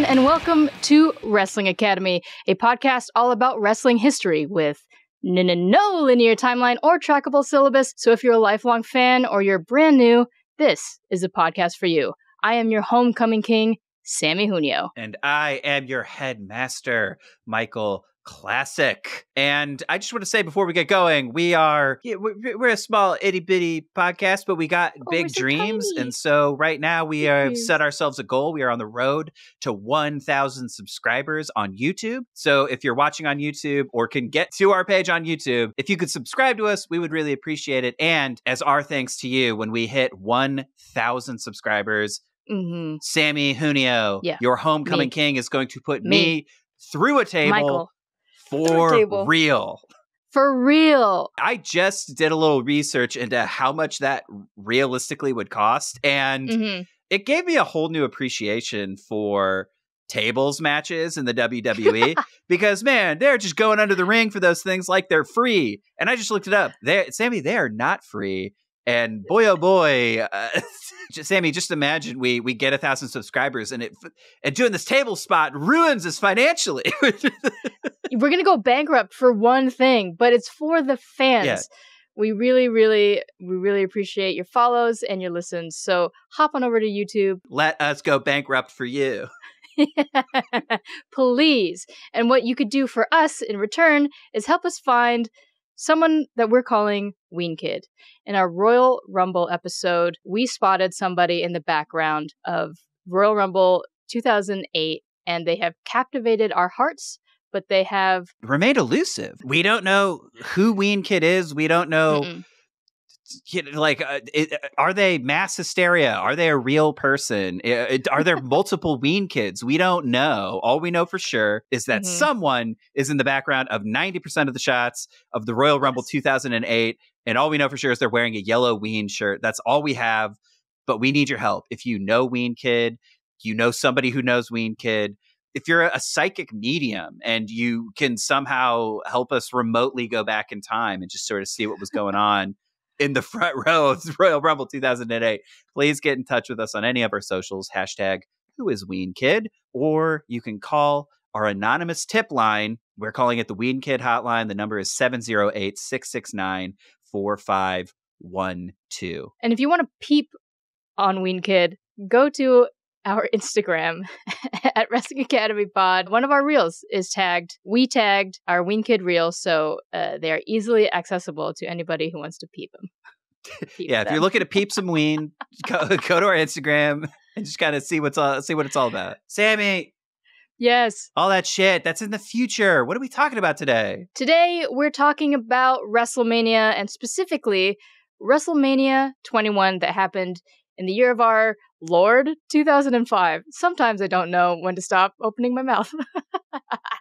and welcome to Wrestling Academy, a podcast all about wrestling history with no linear timeline or trackable syllabus. So if you're a lifelong fan or you're brand new, this is a podcast for you. I am your Homecoming King, Samee Junio. And I am your Headmaster, Michael Classic. And I just want to say before we get going, we're a small itty bitty podcast, but we got big dreams. Tiny. And so right now we have set ourselves a goal. We are on the road to 1,000 subscribers on YouTube. So if you're watching on YouTube or can get to our page on YouTube, if you could subscribe to us, we would really appreciate it. And as our thanks to you, when we hit 1,000 subscribers, Samee Junio, your Homecoming King, is going to put me through a table. Michael. For real. For real. I just did a little research into how much that realistically would cost. And it gave me a whole new appreciation for tables matches in the WWE. Because, man, they're just going under the ring for those things like they're free. And I just looked it up. Samee, they are not free. And boy, oh boy, Samee, just imagine we get 1,000 subscribers and doing this table spot ruins us financially. We're going to go bankrupt for one thing, but it's for the fans. Yeah. We really appreciate your follows and your listens. So hop on over to YouTube. Let us go bankrupt for you. Please. And what you could do for us in return is help us find someone that we're calling Ween Kid. In our Royal Rumble episode, we spotted somebody in the background of Royal Rumble 2008, and they have captivated our hearts, but they have remained elusive. We don't know who Ween Kid is. We don't know, are they mass hysteria? Are they a real person? Are there multiple Ween Kids? We don't know. All we know for sure is that someone is in the background of 90% of the shots of the Royal Rumble 2008. And all we know for sure is they're wearing a yellow Ween shirt. That's all we have. But we need your help. If you know Ween Kid, you know somebody who knows Ween Kid. If you're a psychic medium and you can somehow help us remotely go back in time and just sort of see what was going on in the front row of the Royal Rumble 2008, please get in touch with us on any of our socials, #WhoIsWeenKid, or you can call our anonymous tip line. We're calling it the Ween Kid hotline. The number is 708-669-4512. And if you want to peep on Ween Kid, go to our Instagram at Wrestling Academy Pod. One of our reels is tagged. We tagged our Ween Kid reel, so they are easily accessible to anybody who wants to peep them. If you're looking to peep some Ween, go to our Instagram and just kind of see what it's all about. Samee. Yes. All that shit, that's in the future. What are we talking about today? Today, we're talking about Wrestlemania, and specifically Wrestlemania 21 that happened in the year of our Lord, 2005. Sometimes I don't know when to stop opening my mouth.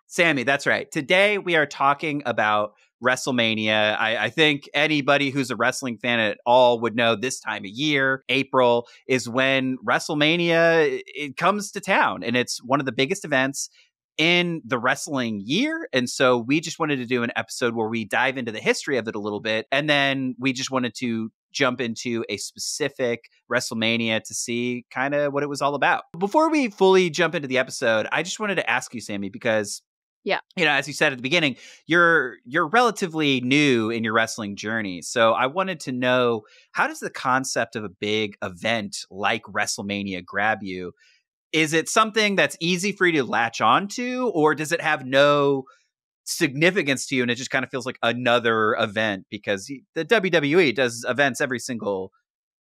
Samee, that's right. Today we are talking about Wrestlemania. I think anybody who's a wrestling fan at all would know this time of year, April, is when Wrestlemania it comes to town. And it's one of the biggest events in the wrestling year. And so we just wanted to do an episode where we dive into the history of it a little bit. And then we just wanted to jump into a specific Wrestlemania to see kind of what it was all about. Before we fully jump into the episode, I just wanted to ask you, Samee, because as you said at the beginning, you're relatively new in your wrestling journey. So I wanted to know, how does the concept of a big event like Wrestlemania grab you? Is it something that's easy for you to latch onto, or does it have no significance to you and it just kind of feels like another event? Because the WWE does events every single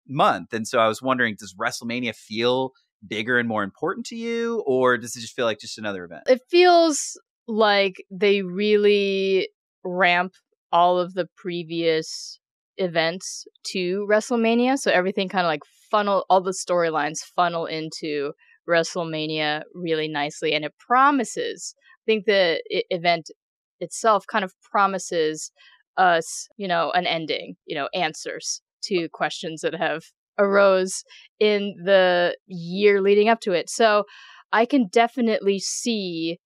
month. And so I was wondering, does WrestleMania feel bigger and more important to you, or does it just feel like just another event? It feels like they really ramp all of the previous events to WrestleMania. So everything kind of like all the storylines funnel into WrestleMania really nicely. And it promises, I think the event itself kind of promises us, an ending, answers to questions that have arose in the year leading up to it. So I can definitely see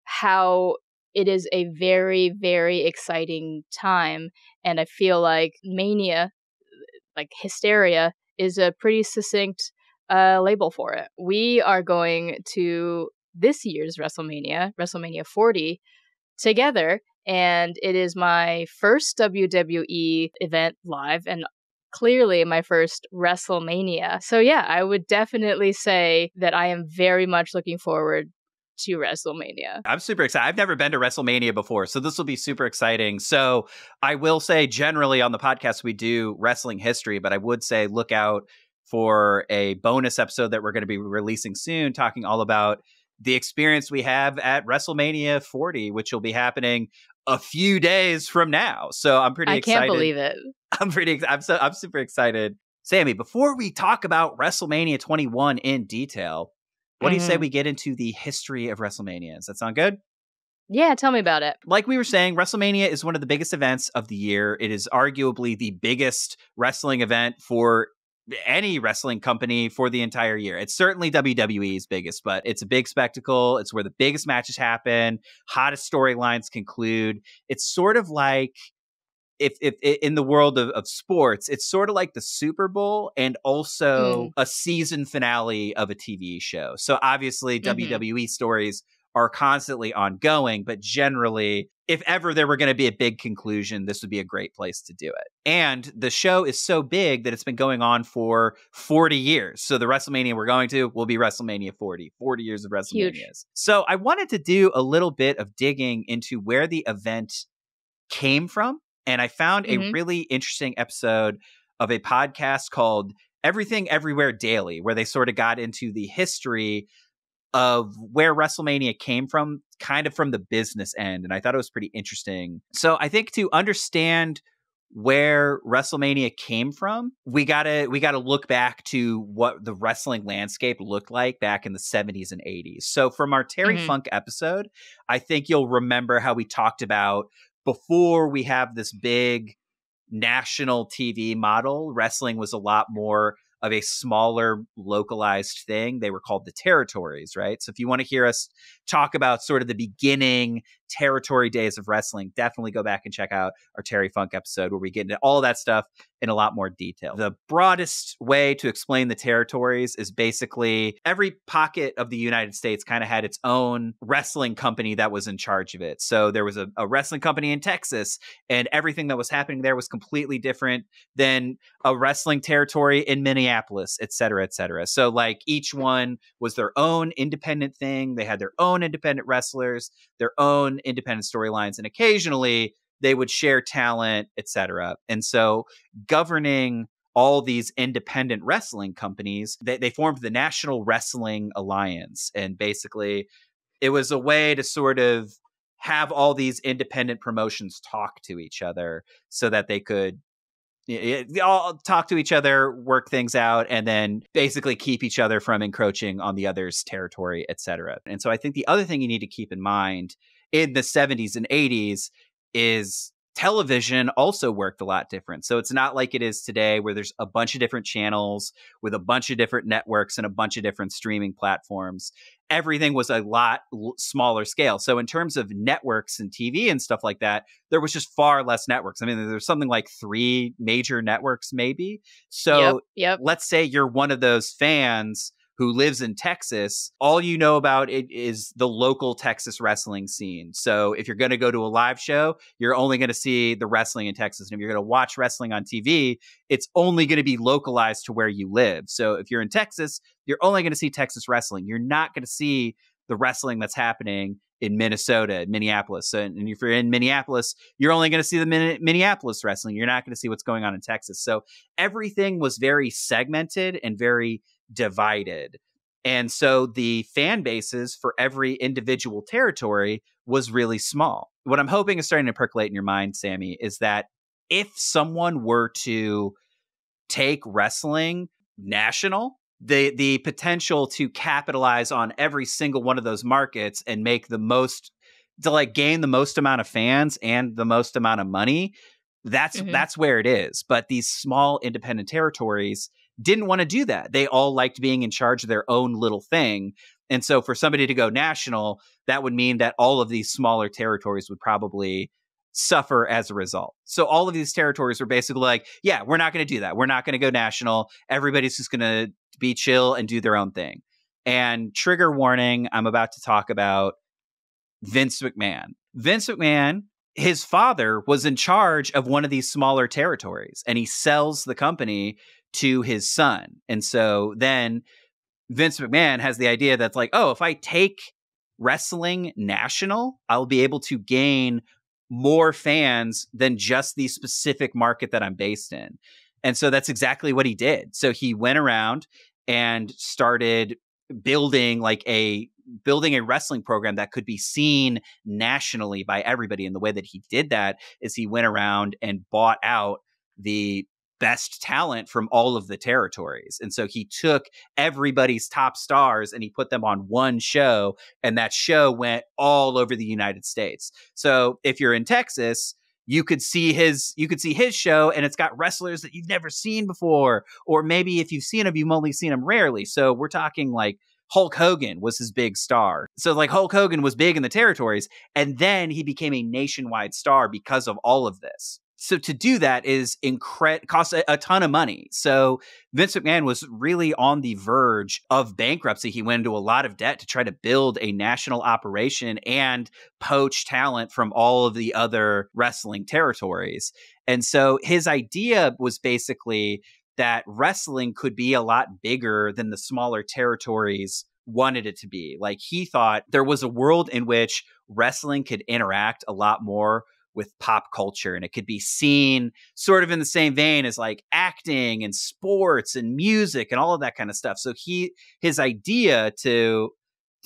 how it is a very, very exciting time. And I feel like mania, like hysteria, is a pretty succinct label for it. We are going to this year's WrestleMania, WrestleMania 40, together. And it is my first WWE event live and clearly my first WrestleMania. So yeah, I would definitely say that I am very much looking forward to WrestleMania. I'm super excited. I've never been to WrestleMania before, so this will be super exciting. So I will say generally on the podcast, we do wrestling history, but I would say look out for a bonus episode that we're going to be releasing soon, talking all about the experience we have at WrestleMania 40, which will be happening a few days from now. So I'm pretty excited. I can't believe it. I'm super excited. Samee, before we talk about WrestleMania 21 in detail, what do you say we get into the history of WrestleMania? Does that sound good? Yeah, tell me about it. Like we were saying, WrestleMania is one of the biggest events of the year. It is arguably the biggest wrestling event for any wrestling company for the entire year. It's certainly WWE's biggest, but it's a big spectacle. It's where the biggest matches happen, hottest storylines conclude. It's sort of like, if in the world of sports, it's sort of like the Super Bowl and also a season finale of a TV show. So obviously WWE stories are constantly ongoing, but generally, if ever there were going to be a big conclusion, this would be a great place to do it. And the show is so big that it's been going on for 40 years. So the WrestleMania we're going to will be WrestleMania 40 years of WrestleManias. Huge. So I wanted to do a little bit of digging into where the event came from. And I found a really interesting episode of a podcast called Everything Everywhere Daily, where they sort of got into the history of where WrestleMania came from, kind of from the business end. And I thought it was pretty interesting. So I think to understand where WrestleMania came from, we gotta look back to what the wrestling landscape looked like back in the 70s and 80s. So from our Terry Funk episode, I think you'll remember how we talked about before we have this big national TV model, wrestling was a lot more of a smaller localized thing. They were called the territories, right? So if you want to hear us talk about sort of the beginning territory days of wrestling, definitely go back and check out our Terry Funk episode where we get into all that stuff in a lot more detail. The broadest way to explain the territories is basically every pocket of the United States kind of had its own wrestling company that was in charge of it. So there was a wrestling company in Texas, and everything that was happening there was completely different than a wrestling territory in Minneapolis, et cetera, et cetera. So like each one was their own independent thing. They had their own independent wrestlers, their own independent storylines, and occasionally they would share talent, etc. And so governing all these independent wrestling companies, they formed the National Wrestling Alliance. And basically it was a way to sort of have all these independent promotions talk to each other so that they could all talk to each other, work things out, and then basically keep each other from encroaching on the other's territory, etc. And so I think the other thing you need to keep in mind in the 70s and 80s is television also worked a lot different. So it's not like it is today where there's a bunch of different channels with a bunch of different networks and a bunch of different streaming platforms. Everything was a lot smaller scale. So in terms of networks and TV and stuff like that, there was just far less networks. I mean, there's something like 3 major networks maybe. So let's say you're one of those fans who lives in Texas, all you know about it is the local Texas wrestling scene. So if you're going to go to a live show, you're only going to see the wrestling in Texas. And if you're going to watch wrestling on TV, it's only going to be localized to where you live. So if you're in Texas, you're only going to see Texas wrestling. You're not going to see the wrestling that's happening in Minnesota, Minneapolis. So, and if you're in Minneapolis, you're only going to see the Minneapolis wrestling. You're not going to see what's going on in Texas. So everything was very segmented and very divided. And so the fan bases for every individual territory was really small. What I'm hoping is starting to percolate in your mind, Samee, is that if someone were to take wrestling national, the potential to capitalize on every single one of those markets and make the most, to like gain the most amount of fans and the most amount of money, that's where it is. But these small independent territories didn't want to do that. They all liked being in charge of their own little thing. And so for somebody to go national, that would mean that all of these smaller territories would probably suffer as a result. So all of these territories were basically like, yeah, we're not going to do that. We're not going to go national. Everybody's just going to be chill and do their own thing. And trigger warning, I'm about to talk about Vince McMahon. Vince McMahon, his father was in charge of one of these smaller territories, and he sells the company to his son. And so then Vince McMahon has the idea that's like, oh, if I take wrestling national, I'll be able to gain more fans than just the specific market that I'm based in. And so that's exactly what he did. So he went around and started building a wrestling program that could be seen nationally by everybody. And the way that he did that is he went around and bought out the best talent from all of the territories. And so he took everybody's top stars and he put them on one show, and that show went all over the United States. So if you're in Texas, you could see his show, and it's got wrestlers that you've never seen before, or maybe if you've seen them, you've only seen them rarely. So we're talking like Hulk Hogan was his big star. So like Hulk Hogan was big in the territories, and then he became a nationwide star because of all of this. So to do that costs a ton of money. So Vince McMahon was really on the verge of bankruptcy. He went into a lot of debt to try to build a national operation and poach talent from all of the other wrestling territories. And so his idea was basically that wrestling could be a lot bigger than the smaller territories wanted it to be. Like, he thought there was a world in which wrestling could interact a lot more with pop culture, and it could be seen sort of in the same vein as like acting and sports and music and all of that kind of stuff. So his idea to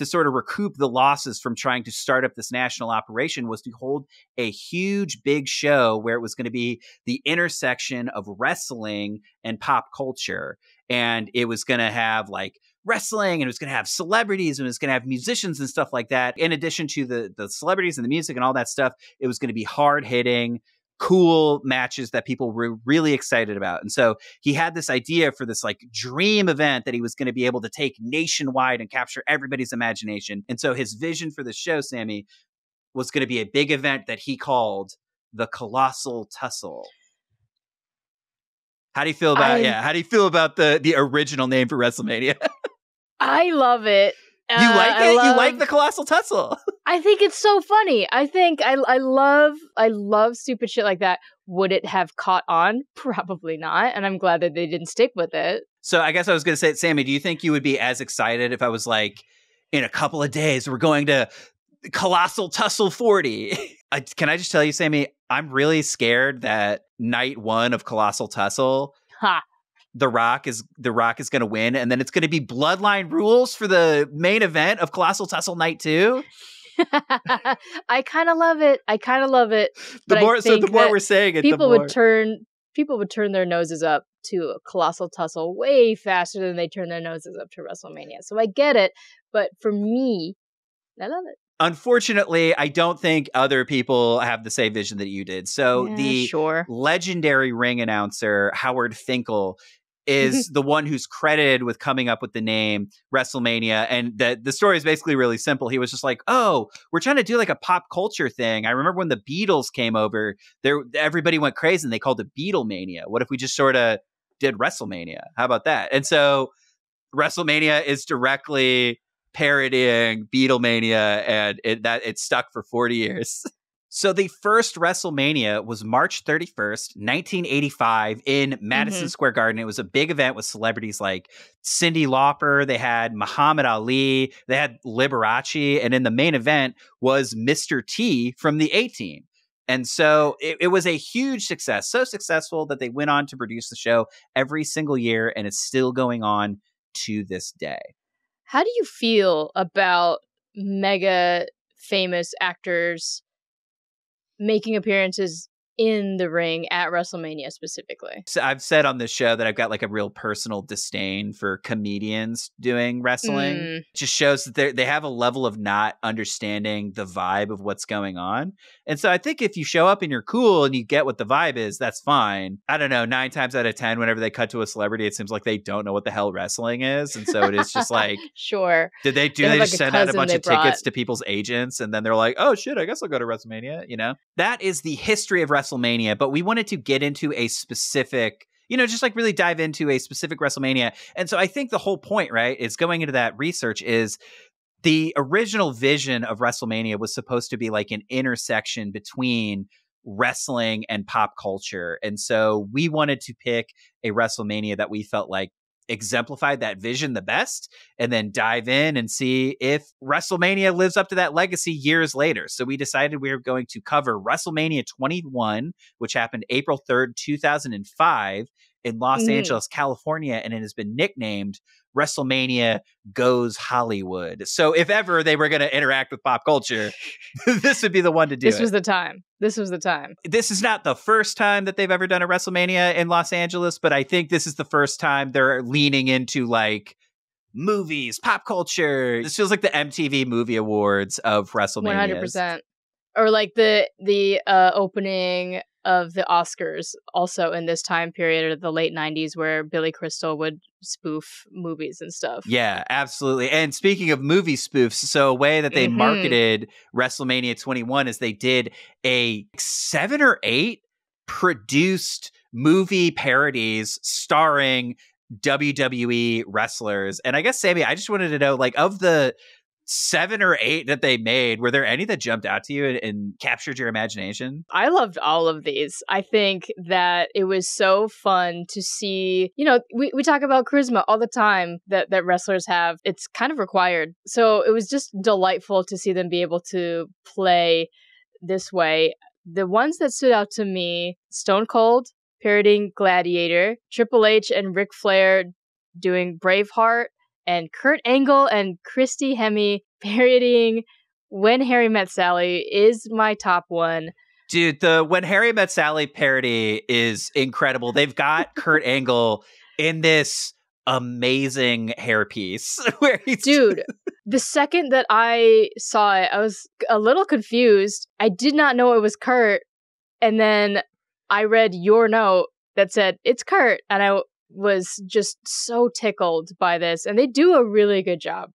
sort of recoup the losses from trying to start up this national operation was to hold a huge big show where it was going to be the intersection of wrestling and pop culture. And it was going to have like wrestling, and it was going to have celebrities, and it was going to have musicians and stuff like that. In addition to the celebrities and the music and all that stuff, it was going to be hard hitting, cool matches that people were really excited about. And so he had this idea for this like dream event that he was going to be able to take nationwide and capture everybody's imagination. And so his vision for the show, Samee, was going to be a big event that he called the Colossal Tussle. How do you feel about how do you feel about the original name for WrestleMania? I love it. You like it? You like the Colossal Tussle? I think it's so funny. I think I love stupid shit like that. Would it have caught on? Probably not. And I'm glad that they didn't stick with it. So I guess I was going to say, Samee, do you think you would be as excited if I was like, in a couple of days, we're going to Colossal Tussle 40? Can I just tell you, Samee, I'm really scared that night one of Colossal Tussle, The Rock is going to win, and then it's going to be Bloodline rules for the main event of Colossal Tussle Night 2. I kind of love it. The more we're saying it, people would turn their noses up to a Colossal Tussle way faster than they turn their noses up to WrestleMania. So I get it, but for me, I love it. Unfortunately, I don't think other people have the same vision that you did. So legendary ring announcer, Howard Finkel, is the one who's credited with coming up with the name WrestleMania. And the story is basically really simple. He was just like, oh, we're trying to do like a pop culture thing. I remember when the Beatles came over, everybody went crazy and they called it Beatlemania. What if we just sort of did WrestleMania? How about that? And so WrestleMania is directly parodying Beatlemania, and it stuck for 40 years. So the first WrestleMania was March 31st, 1985 in Madison Square Garden. It was a big event with celebrities like Cyndi Lauper. They had Muhammad Ali. They had Liberace. And in the main event was Mr. T from the A-Team. And so it was a huge success, so successful that they went on to produce the show every single year, and it's still going on to this day. How do you feel about mega famous actors making appearances in the ring at WrestleMania specifically? So I've said on this show that I've got like a real personal disdain for comedians doing wrestling. It just shows that they have a level of not understanding the vibe of what's going on. And so I think if you show up and you're cool and you get what the vibe is, that's fine. I don't know, 9 times out of 10, whenever they cut to a celebrity, it seems like they don't know what the hell wrestling is. And so it is just like, sure. Did they just send out a bunch of tickets to people's agents? And then they're like, oh shit, I guess I'll go to WrestleMania. You know, that is the history of WrestleMania, but we wanted to get into a specific, just like really dive into a specific WrestleMania. And so I think the whole point, right, is going into that research is the original vision of WrestleMania was supposed to be like an intersection between wrestling and pop culture. And so we wanted to pick a WrestleMania that we felt like exemplified that vision the best, and then dive in and see if WrestleMania lives up to that legacy years later. So we decided we were going to cover WrestleMania 21, which happened April 3rd, 2005 in Los Angeles, California, and it has been nicknamed WrestleMania Goes Hollywood. So if ever they were going to interact with pop culture, this would be the one to do This was the time. This was the time. This is not the first time that they've ever done a WrestleMania in Los Angeles, but I think this is the first time they're leaning into like movies, pop culture. This feels like the MTV Movie Awards of WrestleMania. 100%. Or like the opening of the Oscars also in this time period of the late 90s where Billy Crystal would spoof movies and stuff. Yeah, absolutely. And speaking of movie spoofs, so a way that they marketed WrestleMania 21 is they did a 7 or 8 produced movie parodies starring WWE wrestlers. And I guess, Samee, I just wanted to know, like, of the 7 or 8 that they made, were there any that jumped out to you and captured your imagination? I loved all of these. I think that it was so fun to see, we talk about charisma all the time that wrestlers have. It's kind of required. So it was just delightful to see them be able to play this way. The ones that stood out to me, Stone Cold parodying Gladiator, Triple H and Ric Flair doing Braveheart, and Kurt Angle and Christy Hemme parodying When Harry Met Sally is my top one. Dude, the When Harry Met Sally parody is incredible. They've got Kurt Angle in this amazing hairpiece. Dude, the second that I saw it, I was a little confused. I did not know it was Kurt. And then I read your note that said, it's Kurt. And I was just so tickled by this, and they do a really good job.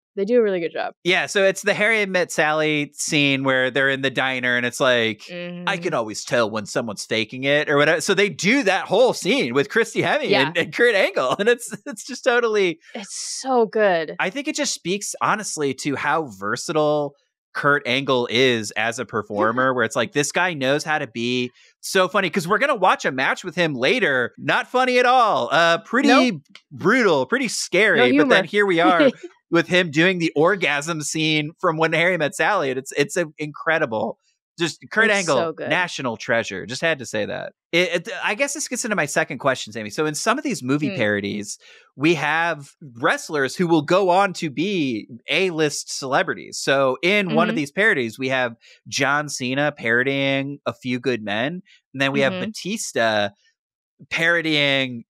Yeah, so it's the Harry Met Sally scene where they're in the diner and it's like, I can always tell when someone's faking it or whatever. So they do that whole scene with Christy Hemme and Kurt Angle, and it's just totally... It's so good. I think it just speaks, honestly, to how versatile Kurt Angle is as a performer, where it's like, this guy knows how to be so funny, because we're going to watch a match with him later. Not funny at all. Pretty brutal, pretty scary. But then here we are with him doing the orgasm scene from When Harry Met Sally. And it's incredible. Just Kurt Angle, so national treasure. Just had to say that. I guess this gets into my second question, Samee. So in some of these movie parodies, we have wrestlers who will go on to be A-list celebrities. So in one of these parodies, we have John Cena parodying A Few Good Men. And then we have Batista parodying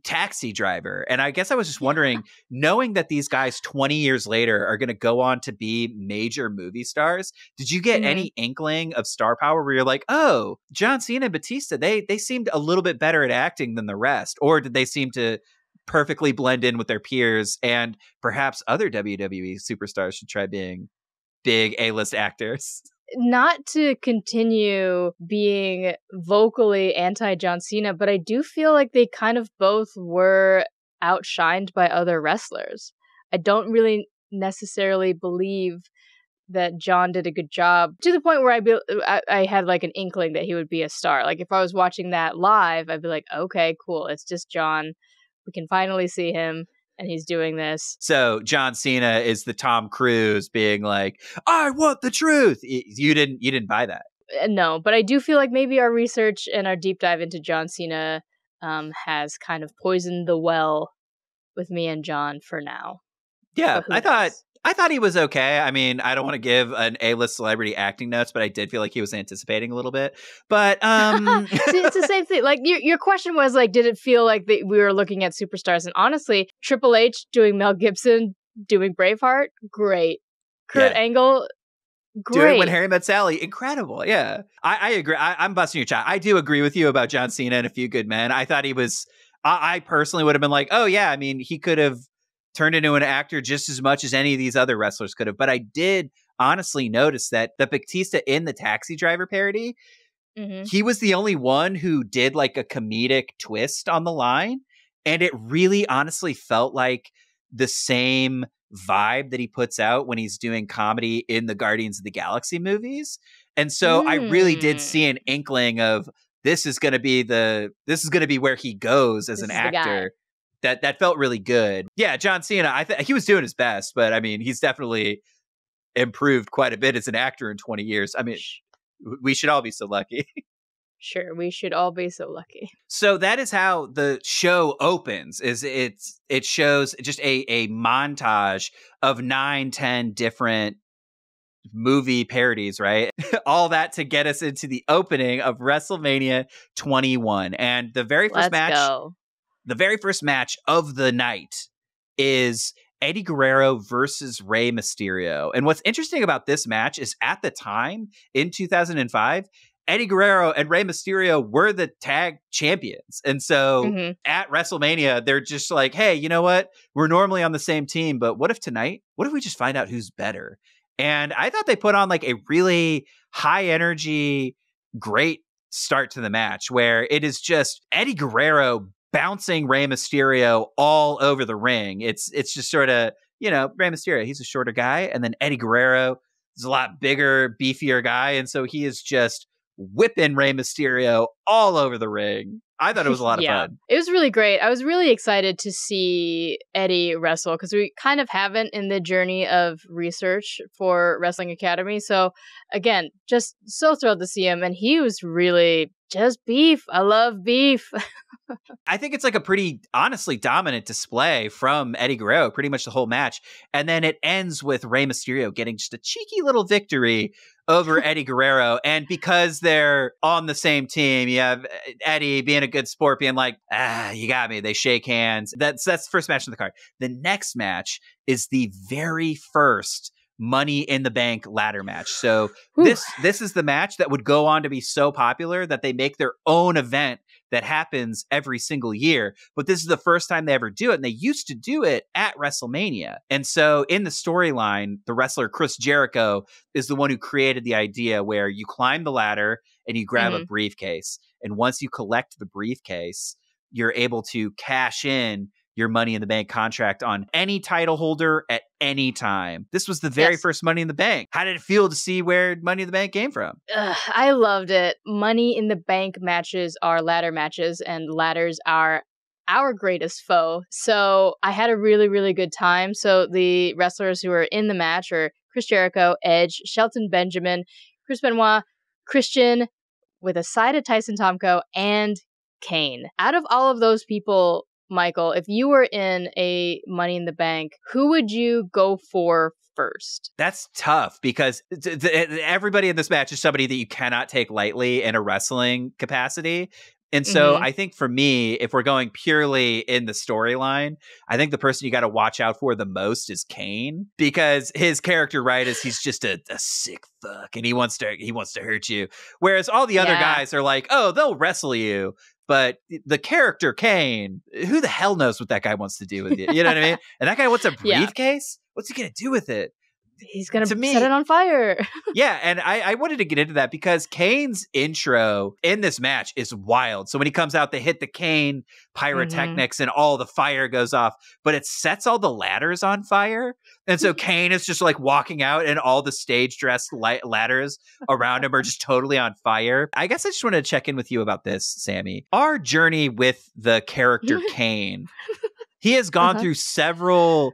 Taxi Driver. And I guess I was just wondering, knowing that these guys 20 years later are going to go on to be major movie stars, did you get any inkling of star power where you're like, oh, John Cena and Batista, they seemed a little bit better at acting than the rest? Or did they seem to perfectly blend in with their peers, and perhaps other WWE superstars should try being big A-list actors? Not to continue being vocally anti-John Cena, but I do feel like they kind of both were outshined by other wrestlers. I don't really necessarily believe that John did a good job, to the point where I had like an inkling that he would be a star. Like if I was watching that live, I'd be like, okay, cool, it's just John. We can finally see him. And he's doing this. So John Cena is the Tom Cruise being like, I want the truth. You didn't buy that. No, but I do feel like maybe our research and our deep dive into John Cena has kind of poisoned the well with me and John for now. Yeah, I thought he was okay. I mean, I don't want to give an A-list celebrity acting notes, but I did feel like he was anticipating a little bit. But See, it's the same thing. Like your question was like, did it feel like we were looking at superstars? And honestly, Triple H doing Mel Gibson doing Braveheart, great. Kurt Angle, great. Doing When Harry Met Sally, incredible. Yeah, I agree. I'm busting your chops. I do agree with you about John Cena and A Few Good Men. I thought he was. I personally would have been like, oh yeah. I mean, he could have turned into an actor just as much as any of these other wrestlers could have. But I did honestly notice that the Batista in the Taxi Driver parody, he was the only one who did like a comedic twist on the line. And it really honestly felt like the same vibe that he puts out when he's doing comedy in the Guardians of the Galaxy movies. And so I really did see an inkling of this is going to be where he goes as an actor. That felt really good. Yeah, John Cena, he was doing his best, but I mean, he's definitely improved quite a bit as an actor in 20 years. I mean, we should all be so lucky. Sure, we should all be so lucky. So that is how the show opens. It shows just a montage of 9-10 different movie parodies, right? All that to get us into the opening of WrestleMania 21. And the very first match of the night is Eddie Guerrero versus Rey Mysterio. And what's interesting about this match is at the time in 2005, Eddie Guerrero and Rey Mysterio were the tag champions. And so at WrestleMania, they're just like, hey, you know what? We're normally on the same team, but what if we just find out who's better? And I thought they put on like a really high energy, great start to the match where it is just Eddie Guerrero bouncing Rey Mysterio all over the ring. It's just sort of, Rey Mysterio, he's a shorter guy. And then Eddie Guerrero is a lot bigger, beefier guy. And so he is just whipping Rey Mysterio all over the ring. I thought it was a lot of fun. It was really great. I was really excited to see Eddie wrestle because we kind of haven't in the journey of research for Wrestling Academy. So again, just so thrilled to see him. And he was really just beef. I love beef. I think it's like a pretty, honestly, dominant display from Eddie Guerrero, pretty much the whole match. And then it ends with Rey Mysterio getting just a cheeky little victory over Eddie Guerrero. And because they're on the same team, you have Eddie being a good sport, being like, you got me. They shake hands. That's the first match on the card. The next match is the very first Money in the Bank ladder match. So this is the match that would go on to be so popular that they make their own event that happens every single year. But this is the first time they ever do it. And they used to do it at WrestleMania. And so in the storyline, the wrestler Chris Jericho is the one who created the idea where you climb the ladder and you grab a briefcase. And once you collect the briefcase, you're able to cash in your Money in the Bank contract on any title holder at any time. This was the very first Money in the Bank. How did it feel to see where Money in the Bank came from? I loved it. Money in the Bank matches are ladder matches, and ladders are our greatest foe. So I had a really, really good time. So the wrestlers who were in the match are Chris Jericho, Edge, Shelton Benjamin, Chris Benoit, Christian, with a side of Tyson Tomko, and Kane. Out of all of those people, Michael, if you were in a Money in the Bank, who would you go for first? That's tough because everybody in this match is somebody that you cannot take lightly in a wrestling capacity. And so I think for me, if we're going purely in the storyline, I think the person you got to watch out for the most is Kane, because his character, right, is he's just a sick fuck and he wants to hurt you. Whereas all the other guys are like, oh, they'll wrestle you. But the character Kane, who the hell knows what that guy wants to do with you? You know what I mean? And that guy wants a briefcase? What's he going to do with it? He's going to set it on fire. Yeah, and I wanted to get into that because Kane's intro in this match is wild. So when he comes out, they hit the Kane pyrotechnics and all the fire goes off, but it sets all the ladders on fire. And so Kane is just like walking out and all the stage dressed ladders around him are just totally on fire. I guess I just wanted to check in with you about this, Samee. Our journey with the character Kane, he has gone through several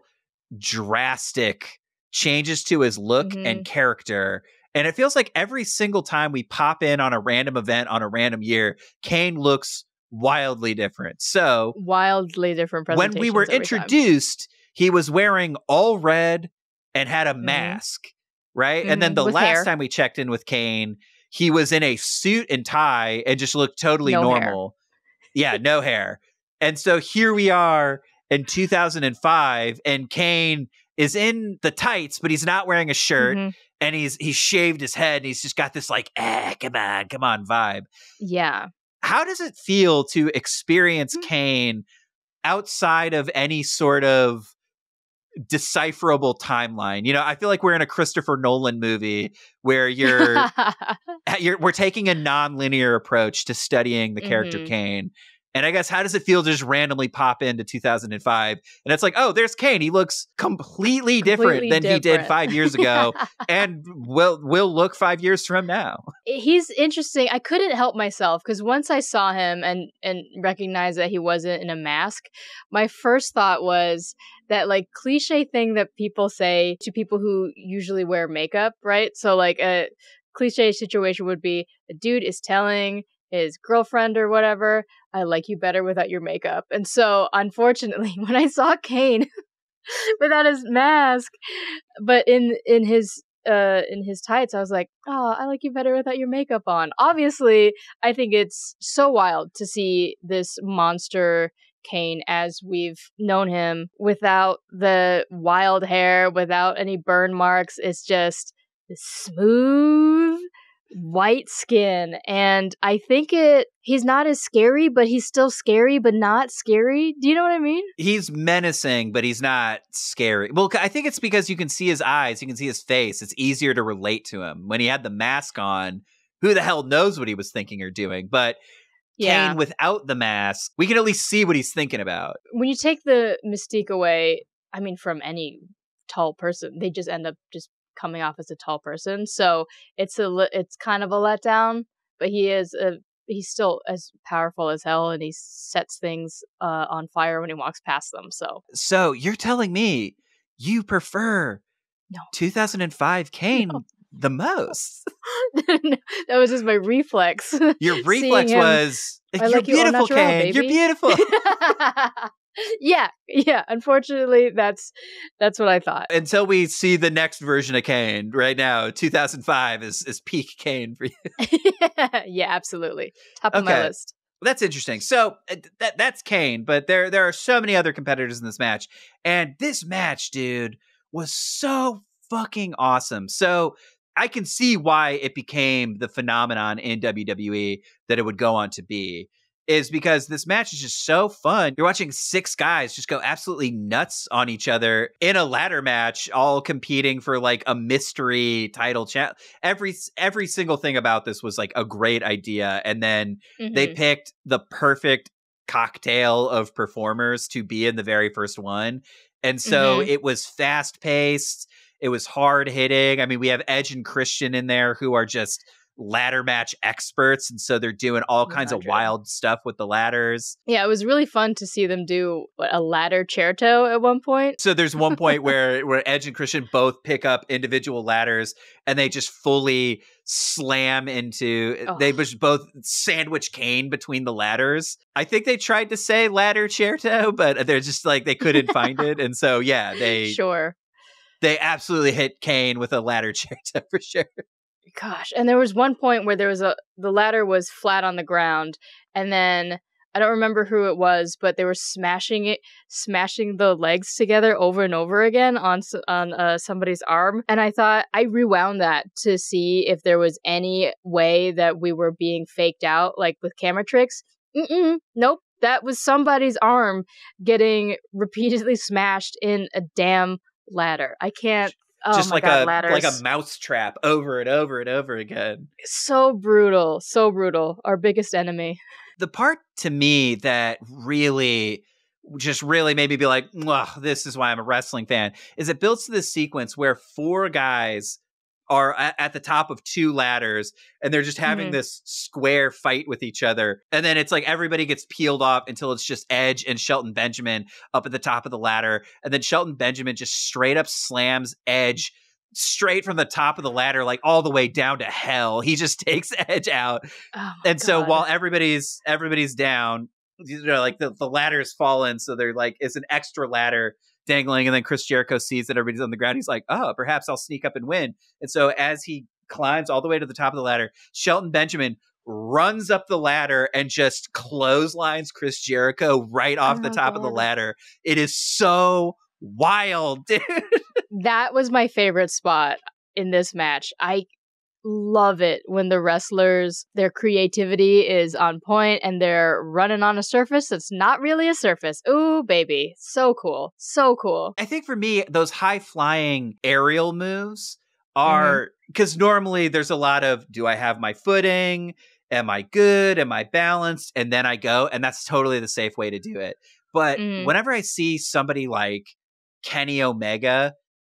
drastic changes to his look and character. And it feels like every single time we pop in on a random event on a random year, Kane looks wildly different. So wildly different presentations. When we were introduced, he was wearing all red and had a mask, right? And then the last time we checked in with Kane, he was in a suit and tie and just looked totally normal. Yeah, no hair. And so here we are in 2005, and Kane is in the tights, but he's not wearing a shirt, and he's shaved his head, and he's just got this like, come on vibe. Yeah. How does it feel to experience Kane outside of any sort of decipherable timeline. I feel like we're in a Christopher Nolan movie where we're taking a non-linear approach to studying the character Kane. And I guess, how does it feel to just randomly pop into 2005? And it's like, oh, there's Kane. He looks completely different than he did 5 years ago, and will look 5 years from now. He's interesting. I couldn't help myself, because once I saw him and recognized that he wasn't in a mask, my first thought was that like cliche thing that people say to people who usually wear makeup, right? So like a cliche situation would be a dude is telling his girlfriend or whatever, I like you better without your makeup. And so unfortunately, when I saw Kane without his mask, but in his tights, I was like, oh, I like you better without your makeup on. Obviously, I think it's so wild to see this monster Kane as we've known him, without the wild hair, without any burn marks. It's just this smooth white skin, and I think he's not as scary, but he's still scary but not scary. Do you know what I mean? He's menacing, but he's not scary. Well, I think it's because you can see his eyes, you can see his face. It's easier to relate to him. When he had the mask on, who the hell knows what he was thinking or doing? But Kane without the mask, we can at least see what he's thinking about. When you take the mystique away, I mean, from any tall person, they just end up just coming off as a tall person. So it's kind of a letdown, but he's still as powerful as hell, and he sets things on fire when he walks past them. So you're telling me you prefer 2005 Kane the most? That was just my reflex. Your reflex was, you're beautiful, Kane. You're beautiful. Yeah. Unfortunately, that's what I thought. Until we see the next version of Kane. Right now, 2005 is peak Kane for you. Yeah, absolutely. Top of my list. That's interesting. So that's Kane, but there are so many other competitors in this match, and this match, dude, was so fucking awesome. So I can see why it became the phenomenon in WWE that it would go on to be, is because this match is just so fun. You're watching 6 guys just go absolutely nuts on each other in a ladder match, all competing for like a mystery title chat. Every single thing about this was like a great idea. And then they picked the perfect cocktail of performers to be in the very first one. And so it was fast paced. It was hard hitting. I mean, we have Edge and Christian in there who are just ladder match experts, and so they're doing all kinds of wild stuff with the ladders. Yeah, it was really fun to see them do a ladder chair toe at one point. So there's one point where Edge and Christian both pick up individual ladders, and they just fully slam into they just both sandwich Kane between the ladders. I think they tried to say ladder chair toe, but they're just like, they couldn't find it. And so they absolutely hit Kane with a ladder chair toe for sure. Gosh, and there was one point where the ladder was flat on the ground, and then I don't remember who it was, but they were smashing the legs together over and over again on somebody's arm. And I thought, I rewound that to see if there was any way that we were being faked out, like with camera tricks. Nope. That was somebody's arm getting repeatedly smashed in a damn ladder. I can't. Oh just my God, ladders. Like a mouse trap over and over and over again. So brutal. So brutal. Our biggest enemy. The part to me that really made me be like, this is why I'm a wrestling fan, is it builds to this sequence where 4 guys are at the top of 2 ladders, and they're just having this square fight with each other. And then it's like everybody gets peeled off until it's just Edge and Shelton Benjamin up at the top of the ladder. And then Shelton Benjamin just straight up slams Edge straight from the top of the ladder, like all the way down to hell. He just takes Edge out. And so while everybody's down, like the ladder's fallen, so they're like, it's an extra ladder dangling, and then Chris Jericho sees that everybody's on the ground. He's like, perhaps I'll sneak up and win. And so as he climbs all the way to the top of the ladder, Shelton Benjamin runs up the ladder and just clotheslines Chris Jericho right off the top of the ladder. It is so wild, dude. That was my favorite spot in this match. love it when the wrestlers, their creativity is on point and they're running on a surface that's not really a surface. Ooh, baby. So cool. So cool. I think for me, those high flying aerial moves are because normally there's a lot of, do I have my footing? Am I good? Am I balanced? And then I go, and that's totally the safe way to do it. But whenever I see somebody like Kenny Omega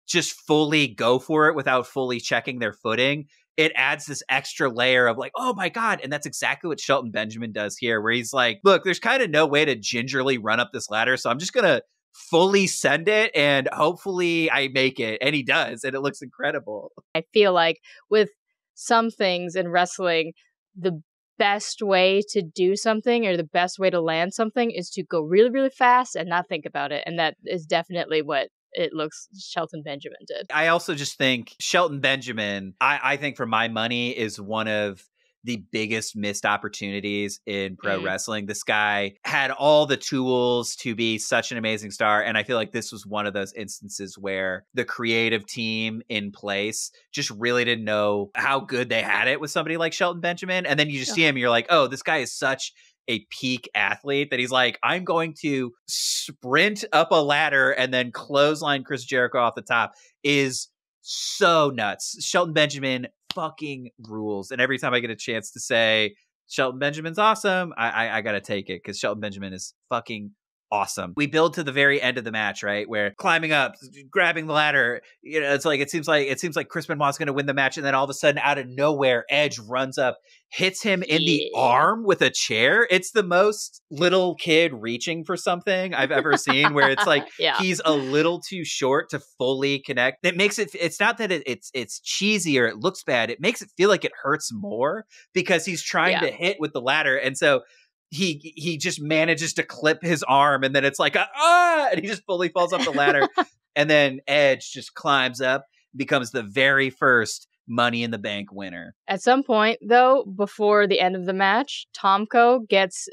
just fully go for it without fully checking their footing, it adds this extra layer of like, oh my God. And that's exactly what Shelton Benjamin does here, where he's like, look, there's kind of no way to gingerly run up this ladder. So I'm just going to fully send it and hopefully I make it. And he does. And it looks incredible. I feel like with some things in wrestling, the best way to do something or the best way to land something is to go really, really fast and not think about it. And that is definitely what it looks Shelton Benjamin did. I also just think Shelton Benjamin, I think for my money, is one of the biggest missed opportunities in pro wrestling. This guy had all the tools to be such an amazing star. And I feel like this was one of those instances where the creative team in place just really didn't know how good they had it with somebody like Shelton Benjamin. And then you just see him and you're like, oh, this guy is such a peak athlete that he's like, I'm going to sprint up a ladder and then clothesline Chris Jericho off the top is so nuts. Shelton Benjamin fucking rules. And every time I get a chance to say Shelton Benjamin's awesome, I gotta take it because Shelton Benjamin is fucking awesome. We build to the very end of the match, right? Where climbing up, grabbing the ladder, you know, it's like it seems like Chris Benoit's going to win the match, and then all of a sudden, out of nowhere, Edge runs up, hits him in the arm with a chair. It's the most little kid reaching for something I've ever seen, where it's like he's a little too short to fully connect. It makes it. It's not that it's cheesy or it looks bad. It makes it feel like it hurts more because he's trying to hit with the ladder, and so he just manages to clip his arm, and then it's like and he just fully falls off the ladder. And then Edge just climbs up, becomes the very first Money in the Bank winner. At some point, though, before the end of the match, Tomko gets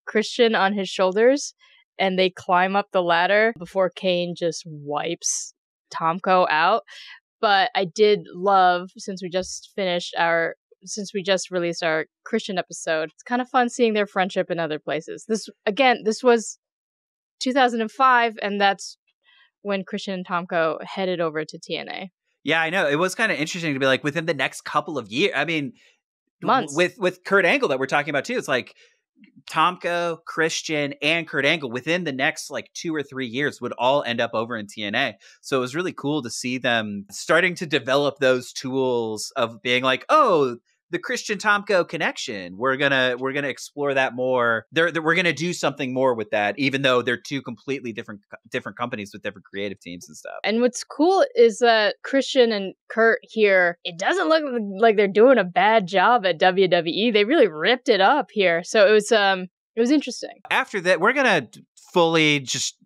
Christian on his shoulders, and they climb up the ladder before Kane just wipes Tomko out. But I did love, since we just released our Christian episode, it's kind of fun seeing their friendship in other places. This was 2005, and that's when Christian and Tomko headed over to TNA. Yeah, I know. It was kind of interesting to be like, within the next couple of years, I mean, months. With Kurt Angle that we're talking about too, it's like Tomko, Christian, and Kurt Angle within the next like 2 or 3 years would all end up over in TNA. So it was really cool to see them starting to develop those tools of being like, oh, the Christian Tomko connection. We're gonna explore that more. We're gonna do something more with that, even though they're two completely different companies with different creative teams and stuff. And what's cool is that Christian and Kurt here, it doesn't look like they're doing a bad job at WWE. They really ripped it up here. So it was interesting. After that, we're gonna fully just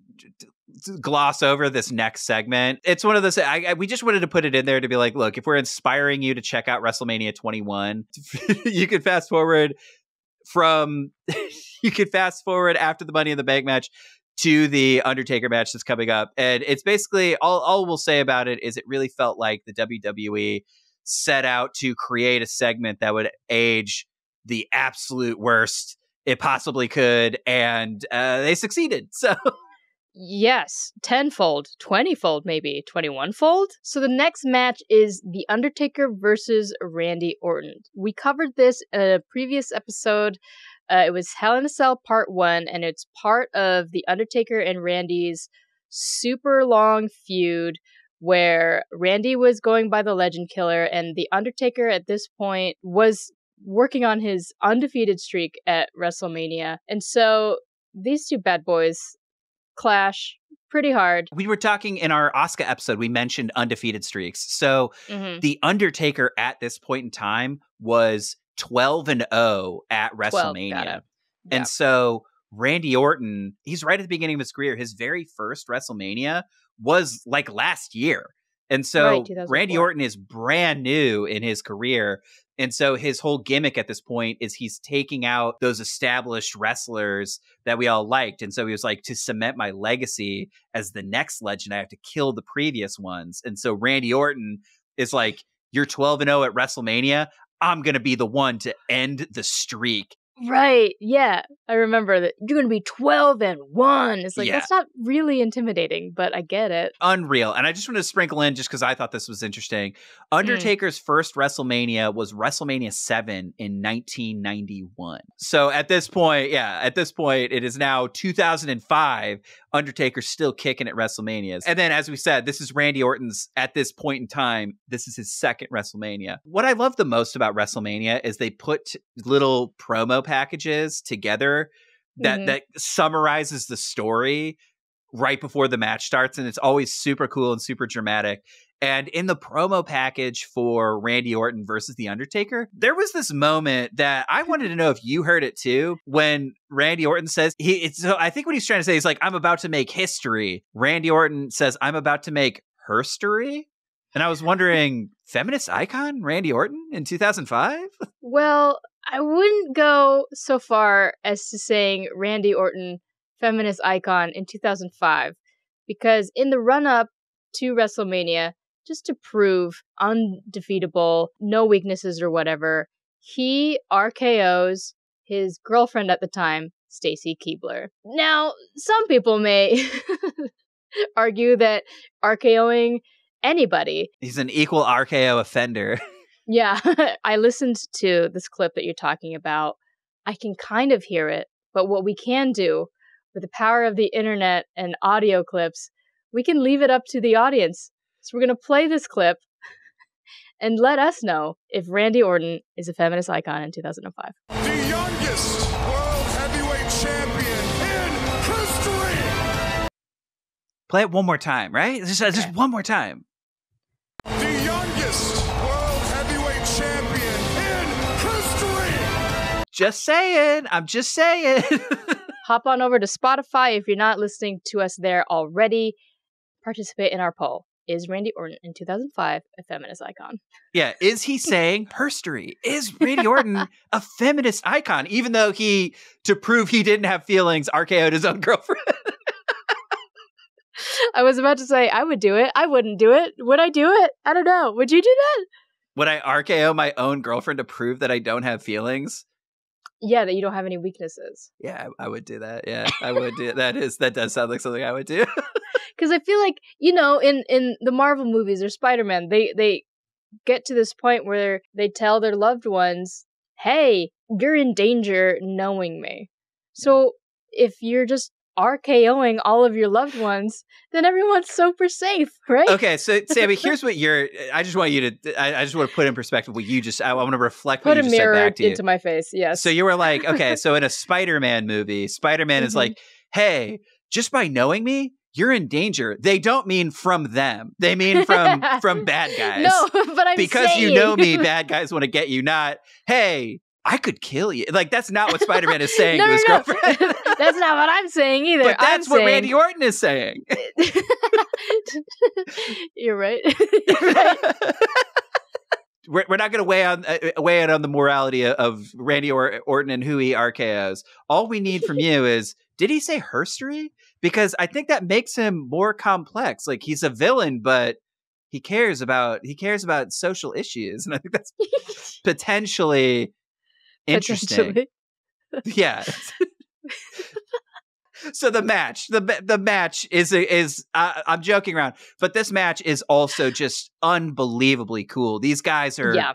gloss over this next segment. It's one of those, we just wanted to put it in there to be like, look, if we're inspiring you to check out WrestleMania 21, you could fast forward after the Money in the Bank match to the Undertaker match that's coming up. And it's basically, all we'll say about it is it really felt like the WWE set out to create a segment that would age the absolute worst it possibly could. And they succeeded. So... Yes, 10-fold, 20-fold, maybe 21-fold. So the next match is The Undertaker versus Randy Orton. We covered this in a previous episode. It was Hell in a Cell Part 1, and it's part of The Undertaker and Randy's super long feud where Randy was going by the Legend Killer, and The Undertaker at this point was working on his undefeated streak at WrestleMania. And so these two bad boys clash pretty hard. We were talking in our Asuka episode, we mentioned undefeated streaks. So The Undertaker at this point in time was 12-0 at WrestleMania. And so Randy Orton, he's right at the beginning of his career. His very first WrestleMania was like last year. And so Randy Orton is brand new in his career. And so his whole gimmick at this point is he's taking out those established wrestlers that we all liked. And so he was like, to cement my legacy as the next legend, I have to kill the previous ones. And so Randy Orton is like, you're 12-0 at WrestleMania. I'm going to be the one to end the streak. Right. Yeah. I remember that you're going to be 12-1. It's like, Yeah. that's not really intimidating, but I get it. Unreal. And I just want to sprinkle in, just because I thought this was interesting, Undertaker's first WrestleMania was WrestleMania 7 in 1991. So at this point, it is now 2005. Undertaker's still kicking at WrestleManias. And then, as we said, this is Randy Orton's, at this point in time, this is his second WrestleMania. What I love the most about WrestleMania is they put little promo packages together that summarizes the story right before the match starts, and it's always super cool and super dramatic. And in the promo package for Randy Orton versus The Undertaker, there was this moment that I wanted to know if you heard it too, when Randy Orton says, so I think what he's trying to say is like, I'm about to make history. Randy Orton says, I'm about to make herstory. And I was wondering, feminist icon Randy Orton in 2005? Well, I wouldn't go so far as to saying Randy Orton, feminist icon in 2005, because in the run-up to WrestleMania, just to prove undefeatable, no weaknesses or whatever, he RKO's his girlfriend at the time, Stacy Keibler. Now, some people may argue that RKOing anybody. He's an equal RKO offender. Yeah, I listened to this clip that you're talking about. I can kind of hear it, but what we can do with the power of the internet and audio clips, we can leave it up to the audience. So we're going to play this clip and let us know if Randy Orton is a feminist icon in 2005. The youngest world heavyweight champion in history! Play it one more time, right? Just one more time. The youngest world heavyweight champion in history! Just saying. I'm just saying. Hop on over to Spotify if you're not listening to us there already. Participate in our poll. Is Randy Orton in 2005 a feminist icon? Yeah, is he saying herstory? Is Randy Orton a feminist icon, even though he, to prove he didn't have feelings, RKO'd his own girlfriend? I was about to say, I would do it. I wouldn't do it. Would I do it? I don't know. Would you do that? Would I RKO my own girlfriend to prove that I don't have feelings? Yeah, that you don't have any weaknesses. Yeah, I would do that. Yeah, I would do that. That does sound like something I would do. Because I feel like, in the Marvel movies or Spider-Man, they get to this point where they tell their loved ones, hey, you're in danger knowing me. So if you're just RKOing all of your loved ones, then everyone's super safe, right? Okay, so Samee, here's what I just want to put in perspective what you just, I want to reflect what you just said back to you. Into my face, yes. So you were like, okay, so in a Spider-Man movie, Spider-Man is like, hey, just by knowing me, you're in danger. They don't mean from them. They mean from bad guys. No, but I'm because saying. You know me, bad guys want to get you. Not, hey, I could kill you. Like, that's not what Spider-Man is saying to his girlfriend. That's not what I'm saying either. But that's what Randy Orton is saying. You're right. You're right. We're not going to weigh in on the morality of Randy Orton and who he RKOs. All we need from you is, did he say herstory? Because I think that makes him more complex. Like, he's a villain, but he cares about social issues, and I think that's potentially interesting. Yeah. So the match, the match is I'm joking around, but this match is also just unbelievably cool. These guys are. Yeah.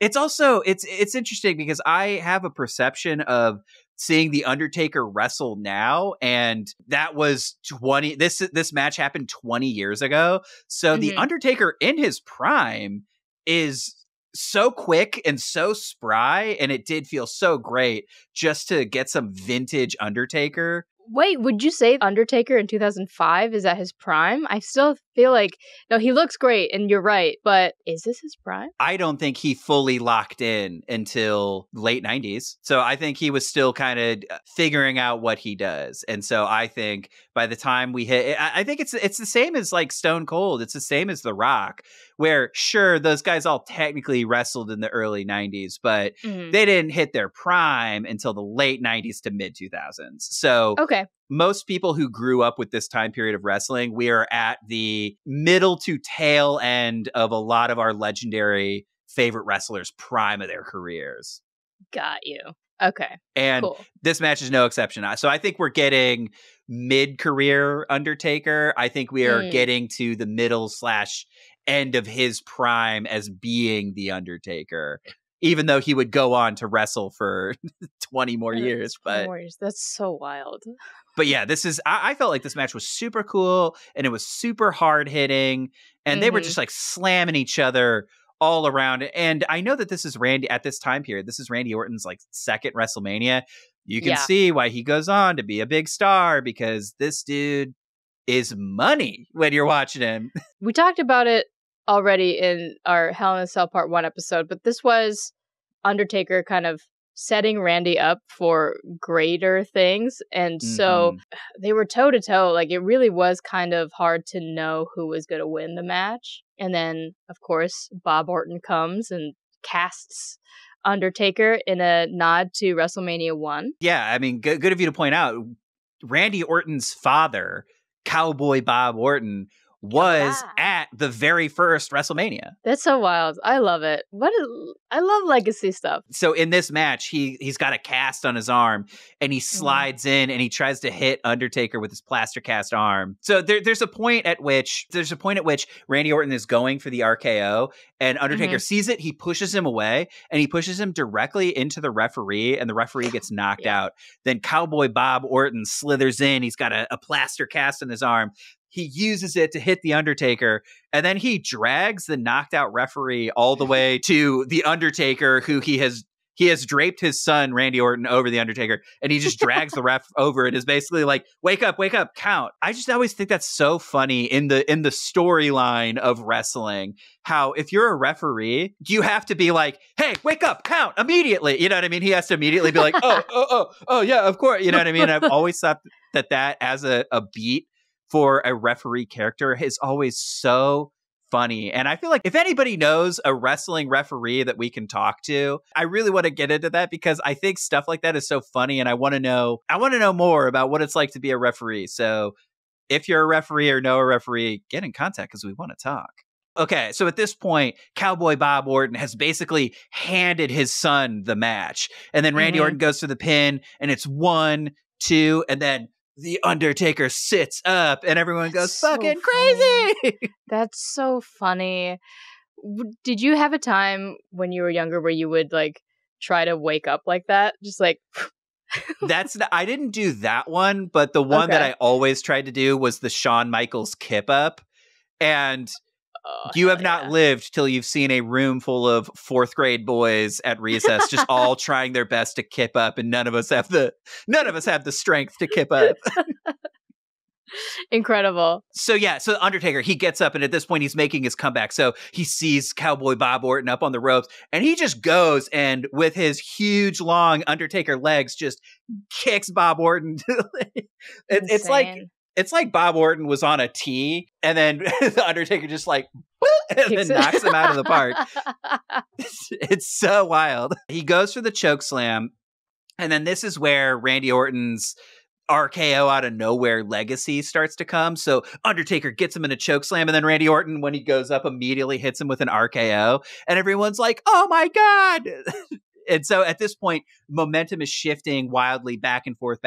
It's also it's interesting because I have a perception of seeing The Undertaker wrestle now, and that was this match happened 20 years ago. So The Undertaker in his prime is so quick and so spry, and it did feel so great just to get some vintage Undertaker. Wait, would you say Undertaker in 2005 is at his prime? I still feel like, no, he looks great, and you're right, but is this his prime? I don't think he fully locked in until late 90s. So I think he was still kind of figuring out what he does. And so I think by the time we hit, I think it's the same as like Stone Cold. It's the same as The Rock, where sure, those guys all technically wrestled in the early 90s, but they didn't hit their prime until the late 90s to mid 2000s. So okay. Okay. most people who grew up with this time period of wrestling, we are at the middle to tail end of a lot of our legendary favorite wrestlers' prime of their careers. Got you. Okay. And Cool. this match is no exception. So I think we're getting mid-career Undertaker. I think we are getting to the middle / end of his prime as being the Undertaker, even though he would go on to wrestle for 20 more years. But that's so wild. But yeah, this is, I felt like this match was super cool and it was super hard hitting and they were just like slamming each other all around. And I know that this is Randy at this time period. This is Randy Orton's like second WrestleMania. You can see why he goes on to be a big star, because this dude is money when you're watching him. We talked about it already in our Hell in a Cell Part 1 episode, but this was Undertaker kind of setting Randy up for greater things. And so they were toe to toe. Like, it really was kind of hard to know who was going to win the match. And then, of course, Bob Orton comes and casts Undertaker in a nod to WrestleMania 1. Yeah, I mean, good of you to point out, Randy Orton's father, Cowboy Bob Orton, was at the very first WrestleMania. That's so wild. I love it. I love legacy stuff. So in this match, he's got a cast on his arm and he slides in and he tries to hit Undertaker with his plaster cast arm. So there's a point at which Randy Orton is going for the RKO and Undertaker sees it. He pushes him away and he pushes him directly into the referee and the referee gets knocked out. Then Cowboy Bob Orton slithers in. He's got a plaster cast on his arm. He uses it to hit the Undertaker, and then he drags the knocked out referee all the way to the Undertaker, who he has draped his son, Randy Orton, over the Undertaker, and he just drags the ref over. It is basically like, wake up, count. I just always think that's so funny in the storyline of wrestling, how if you're a referee, you have to be like, hey, wake up, count immediately. You know what I mean? He has to immediately be like, oh, yeah, of course. You know what I mean? I've always thought that as a beat for a referee character is always so funny. And I feel like if anybody knows a wrestling referee that we can talk to, I really want to get into that, because I think stuff like that is so funny and I want to know more about what it's like to be a referee. So if you're a referee or know a referee, get in contact because we want to talk. Okay, so at this point, Cowboy Bob Orton has basically handed his son the match. And then Randy Orton goes for the pin and it's 1, 2, and then the Undertaker sits up and everyone goes fucking crazy. That's so funny. Did you have a time when you were younger where you would like try to wake up like that? Just like I didn't do that one, but the one that I always tried to do was the Shawn Michaels kip up. And you have not lived till you've seen a room full of 4th grade boys at recess just all trying their best to kip up, and none of us have the strength to kip up. Incredible. So Undertaker, he gets up and at this point he's making his comeback. So he sees Cowboy Bob Orton up on the ropes and he just goes and with his huge long Undertaker legs just kicks Bob Orton. It's like Bob Orton was on a tee and then the Undertaker just like and then knocks him out of the park. It's so wild. He goes for the choke slam, and then this is where Randy Orton's RKO out of nowhere legacy starts to come. So Undertaker gets him in a choke slam, and then Randy Orton, when he goes up, immediately hits him with an RKO, and everyone's like, "Oh my god!" And so at this point, momentum is shifting wildly back and forth.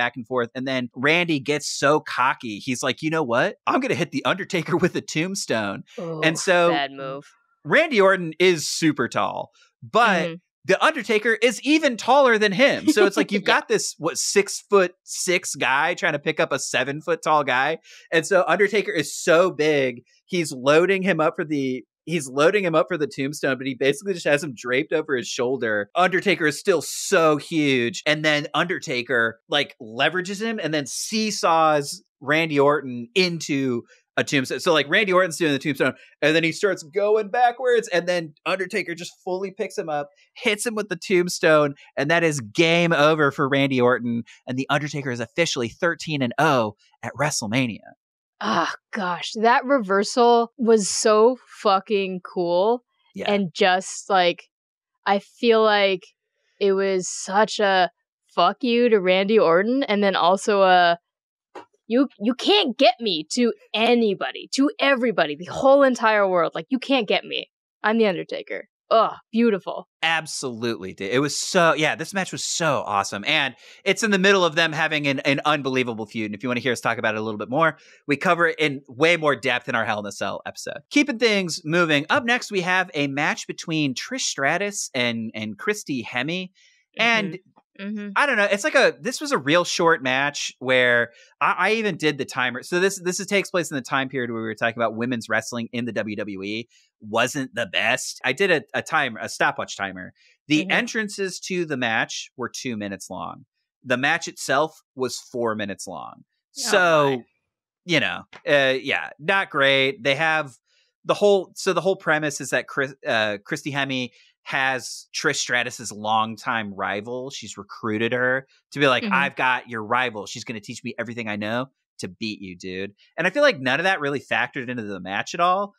And then Randy gets so cocky. He's like, you know what? I'm going to hit the Undertaker with a tombstone. Ooh, and so bad move. Randy Orton is super tall, but the Undertaker is even taller than him. So it's like you've got this 6'6" guy trying to pick up a 7 foot tall guy. And so Undertaker is so big. He's loading him up for the tombstone, but he basically just has him draped over his shoulder. Undertaker is still so huge. And then Undertaker like leverages him and then seesaws Randy Orton into a tombstone. So like Randy Orton's doing the tombstone and then he starts going backwards and then Undertaker just fully picks him up, hits him with the tombstone, and that is game over for Randy Orton. And the Undertaker is officially 13-0 at WrestleMania. Ah, gosh, that reversal was so fucking cool. Yeah. And just like, I feel like it was such a fuck you to Randy Orton and then also a You can't get me to anybody, to everybody, the whole entire world. Like, you can't get me. I'm the Undertaker. Oh, beautiful. Absolutely. It was so, this match was so awesome. And it's in the middle of them having an unbelievable feud. And if you want to hear us talk about it a little bit more, we cover it in way more depth in our Hell in a Cell episode. Keeping things moving. Up next, we have a match between Trish Stratus and Christy Hemme. And I don't know. It's like this was a real short match where I even did the timer. So this takes place in the time period where we were talking about women's wrestling in the WWE wasn't the best. I did a stopwatch timer. The entrances to the match were 2 minutes long. The match itself was 4 minutes long. So, not great. They have the whole premise is that Christy Hemme has Trish Stratus's longtime rival. She's recruited her to be like, I've got your rival. She's going to teach me everything I know to beat you, dude. And I feel like none of that really factored into the match at all.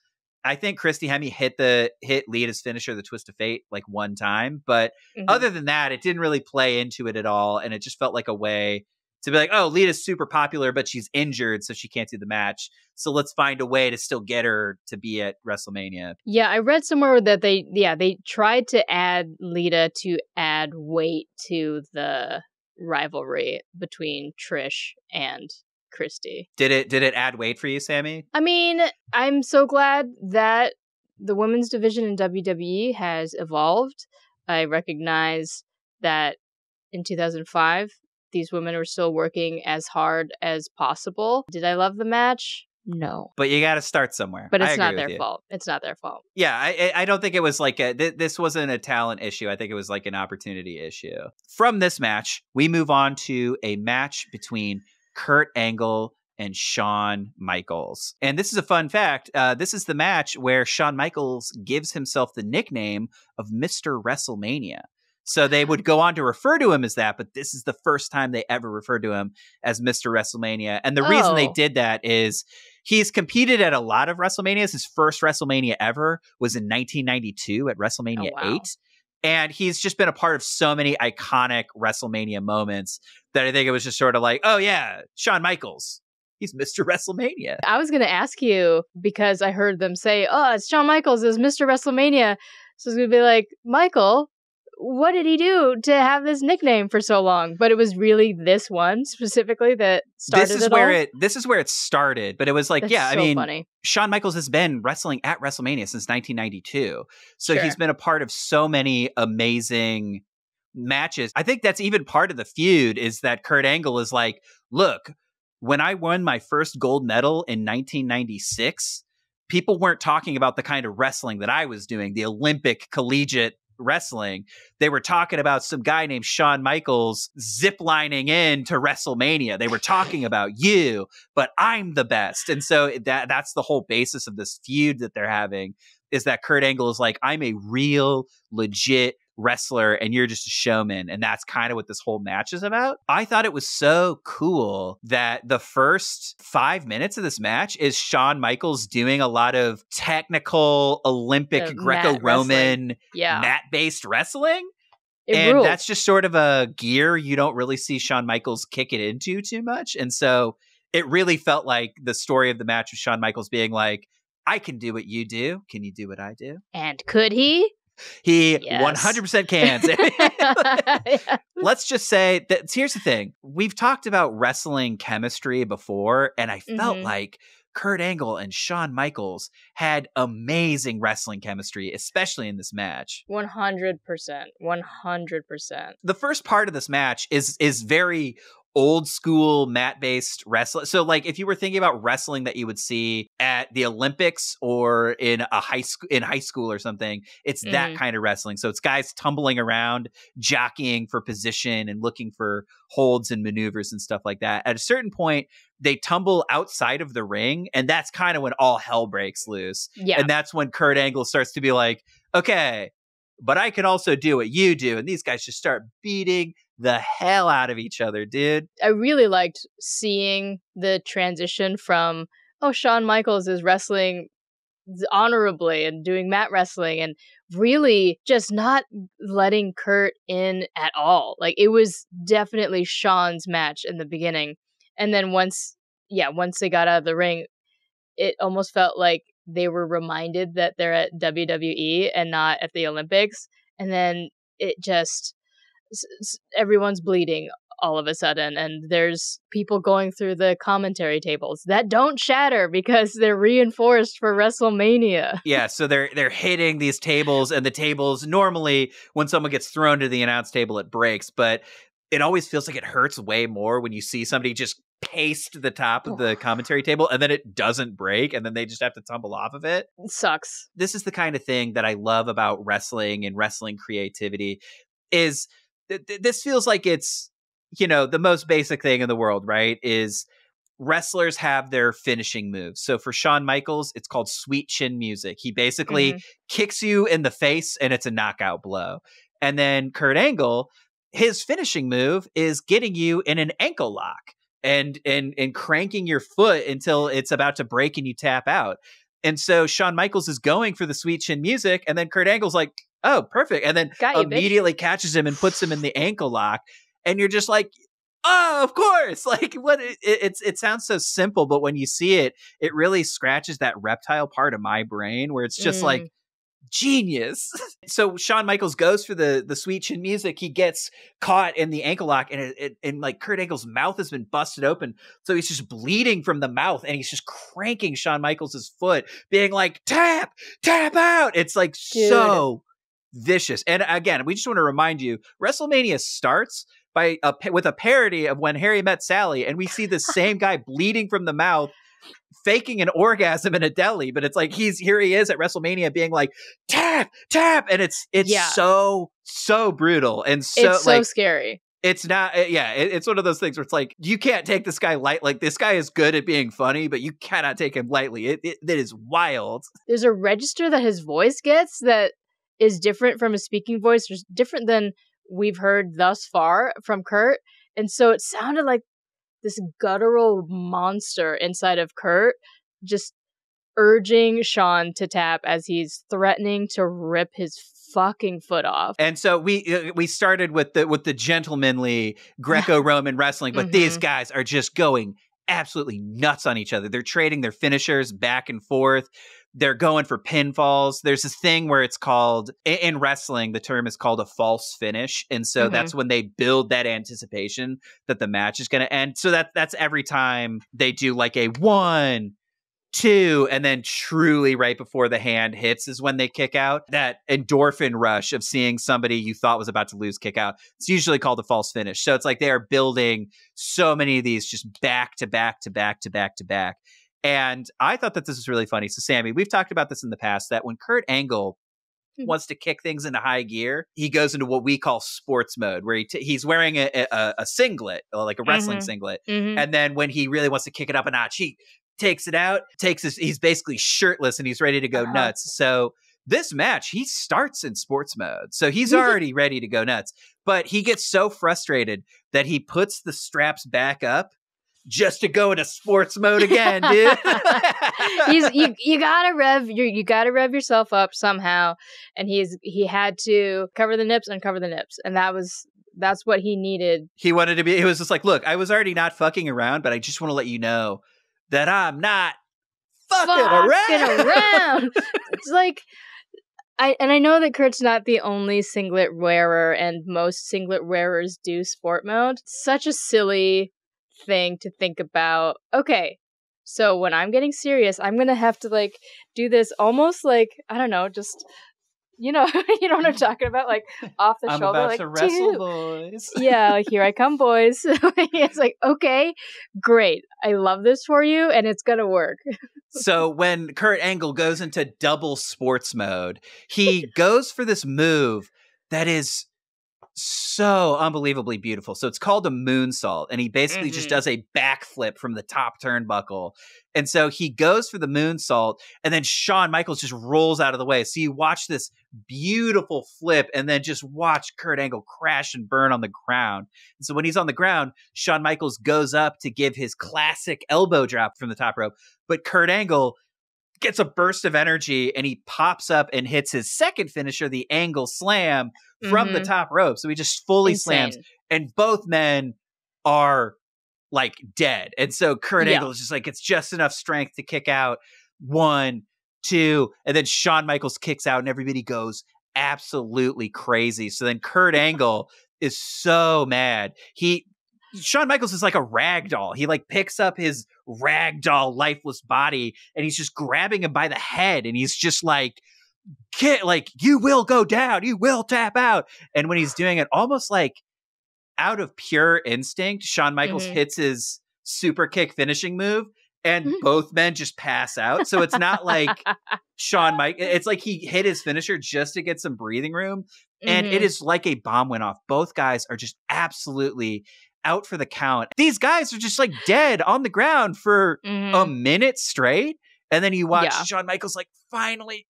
I think Christy Hemme hit Lita's finisher, the Twist of Fate, like one time. But other than that, it didn't really play into it at all. And it just felt like a way to be like, oh, Lita's super popular, but she's injured, so she can't do the match. So let's find a way to still get her to be at WrestleMania. Yeah, I read somewhere that they tried to add Lita to add weight to the rivalry between Trish and Christy. Did it add weight for you, Samee? I mean, I'm so glad that the women's division in WWE has evolved. I recognize that in 2005, these women were still working as hard as possible. Did I love the match? No. But you got to start somewhere. But it's not their fault. It's not their fault. Yeah, I don't think it was like this wasn't a talent issue. I think it was like an opportunity issue. From this match, we move on to a match between Kurt Angle and Shawn Michaels. And this is a fun fact. This is the match where Shawn Michaels gives himself the nickname of Mr. Wrestlemania. So they would go on to refer to him as that, but this is the first time they ever referred to him as Mr. Wrestlemania. And the reason they did that is he's competed at a lot of WrestleManias. His first WrestleMania ever was in 1992 at WrestleMania 8. And he's just been a part of so many iconic WrestleMania moments that I think it was just sort of like, oh yeah, Shawn Michaels. He's Mr. Wrestlemania. I was going to ask you because I heard them say, oh, it's Shawn Michaels is Mr. Wrestlemania. So it's going to be like, Michael, what did he do to have this nickname for so long? But it was really this one specifically that started This is where it started. But it was like, That's so funny. Shawn Michaels has been wrestling at WrestleMania since 1992. So he's been a part of so many amazing matches. I think that's even part of the feud is that Kurt Angle is like, look, when I won my first gold medal in 1996, people weren't talking about the kind of wrestling that I was doing, the Olympic collegiate wrestling. They were talking about some guy named Shawn Michaels ziplining into WrestleMania. They were talking about you, but I'm the best. And so that's the whole basis of this feud that they're having is that Kurt Angle is like, I'm a real, legit wrestler and you're just a showman. And that's kind of what this whole match is about. I thought it was so cool that the first 5 minutes of this match is Shawn Michaels doing a lot of technical Olympic Greco-Roman mat-based wrestling. And that's just sort of a gear you don't really see Shawn Michaels kick it into too much. And so it really felt like the story of the match was Shawn Michaels being like, I can do what you do. Can you do what I do? And could he? He 100% can. Let's just say that here's the thing. We've talked about wrestling chemistry before, and I felt like Kurt Angle and Shawn Michaels had amazing wrestling chemistry, especially in this match. 100%. 100%. The first part of this match is very old school mat-based wrestling. So like if you were thinking about wrestling that you would see at the Olympics or in high school or something, it's that kind of wrestling. So it's guys tumbling around, jockeying for position and looking for holds and maneuvers and stuff like that. At a certain point, they tumble outside of the ring, and that's kind of when all hell breaks loose. Yeah. And that's when Kurt Angle starts to be like, okay, but I can also do what you do. And these guys just start beating the hell out of each other, dude. I really liked seeing the transition from, Shawn Michaels is wrestling honorably and doing mat wrestling and really just not letting Kurt in at all. Like it was definitely Shawn's match in the beginning. And then once yeah, once they got out of the ring, it almost felt like they were reminded that they're at WWE and not at the Olympics. And then it just, everyone's bleeding all of a sudden, and there's people going through the commentary tables that don't shatter because they're reinforced for WrestleMania. Yeah, so they're hitting these tables, and the tables, normally when someone gets thrown to the announce table, it breaks, but it always feels like it hurts way more when you see somebody just paste the top of the commentary table and then it doesn't break and then they just have to tumble off of it. It sucks. This is the kind of thing that I love about wrestling and wrestling creativity is this feels like it's, you know, the most basic thing in the world, right? Is wrestlers have their finishing moves. So for Shawn Michaels, it's called sweet chin music. He basically kicks you in the face and it's a knockout blow. And then Kurt Angle, his finishing move is getting you in an ankle lock and cranking your foot until it's about to break and you tap out. And so Shawn Michaels is going for the sweet chin music, and then Kurt Angle's like, oh, perfect. And then immediately catches him and puts him in the ankle lock. And you're just like, oh, of course. Like, what? It sounds so simple, but when you see it, it really scratches that reptile part of my brain where it's just like, genius. So Shawn Michaels goes for the sweet chin music. He gets caught in the ankle lock, and like Kurt Angle's mouth has been busted open. So he's just bleeding from the mouth, and he's just cranking Shawn Michaels' foot, being like, tap out. It's like so vicious. And again, we just want to remind you, WrestleMania starts with a parody of When Harry Met Sally, and we see the same guy bleeding from the mouth, faking an orgasm in a deli, but it's like here he is at WrestleMania being like, tap, and it's so brutal and so it's so scary. It's not, it's one of those things where it's like, you can't take this guy light. Like, this guy is good at being funny, but you cannot take him lightly. It is wild. There's a register that his voice gets that is different from his speaking voice, or different than we've heard thus far from Kurt. And so it sounded like this guttural monster inside of Kurt, just urging Shawn to tap as he's threatening to rip his fucking foot off. And so we started with the gentlemanly Greco-Roman wrestling, but these guys are just going absolutely nuts on each other. They're trading their finishers back and forth. They're going for pinfalls. There's this thing where it's called, in wrestling, the term is called a false finish. And so that's when they build that anticipation that the match is going to end. So that's every time they do like a 1, 2, and then truly right before the hand hits is when they kick out. That endorphin rush of seeing somebody you thought was about to lose kick out. It's usually called a false finish. So it's like they are building so many of these just back to back to back to back to back. And I thought that this was really funny. So, Sammy, we've talked about this in the past, that when Kurt Angle wants to kick things into high gear, he goes into what we call sports mode, where he's wearing a singlet, or like a wrestling singlet. And then when he really wants to kick it up a notch, he takes it out, he's basically shirtless, and he's ready to go nuts. So this match, he starts in sports mode. So he's already ready to go nuts. But he gets so frustrated that he puts the straps back up just to go into sports mode again, dude. you gotta rev yourself up somehow, and he had to cover the nips, uncover the nips, and that's what he needed. He was just like, look, I was already not fucking around, but I just want to let you know that I'm not fucking around. It's like, I know that Kurt's not the only singlet wearer, and most singlet wearers do sport mode. It's such a silly thing to think about. Okay, so when I'm getting serious, I'm gonna have to like do this almost like, I don't know, just you know what I'm talking about, like off the shoulder, about like to wrestle, boys. Yeah, like, here I come, boys. It's like, okay, great, I love this for you, and it's gonna work. So when Kurt Angle goes into double sports mode, he goes for this move that is so unbelievably beautiful. So it's called a moonsault, and he basically just does a backflip from the top turnbuckle. And so he goes for the moonsault, and then Shawn Michaels just rolls out of the way. So you watch this beautiful flip, and then just watch Kurt Angle crash and burn on the ground. And so when he's on the ground, Shawn Michaels goes up to give his classic elbow drop from the top rope, but Kurt Angle gets a burst of energy, and he pops up and hits his second finisher, the Angle Slam, from the top rope. So he just fully slams, and both men are like dead. And so Kurt Angle is just like, it's just enough strength to kick out 1, 2, and then Shawn Michaels kicks out and everybody goes absolutely crazy. So then Kurt Angle is so mad. Shawn Michaels is like a rag doll. He like picks up his rag doll lifeless body and he's just grabbing him by the head and he's just like, you will go down, you will tap out. And when he's doing it, almost like out of pure instinct, Shawn Michaels hits his super kick finishing move and both men just pass out. So it's not like it's like he hit his finisher just to get some breathing room. And it is like a bomb went off. Both guys are just absolutely out for the count. These guys are just like dead on the ground for a minute straight. And then you watch Shawn Michaels like finally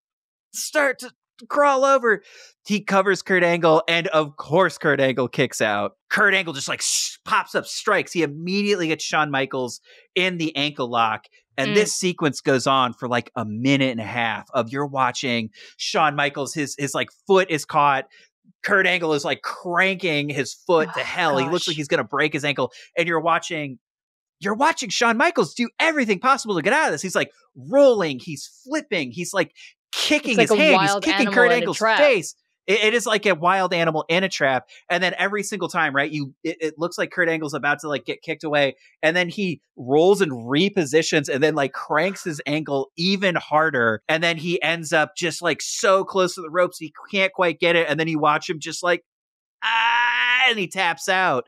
start to crawl over. He covers Kurt Angle, and of course Kurt Angle kicks out. Kurt Angle just like pops up strikes. He immediately gets Shawn Michaels in the ankle lock. And this sequence goes on for like a minute and a half of you're watching Shawn Michaels, his like foot is caught. Kurt Angle is like cranking his foot to hell. He looks like he's going to break his ankle. And you're watching Shawn Michaels do everything possible to get out of this. He's like rolling. He's flipping. He's like kicking his hand. He's kicking Kurt Angle's face. It is like a wild animal in a trap. And then every single time, right, it looks like Kurt Angle's about to like get kicked away. And then he rolls and repositions and then like cranks his ankle even harder. And then he ends up just like so close to the ropes, he can't quite get it. And then you watch him just like, and he taps out.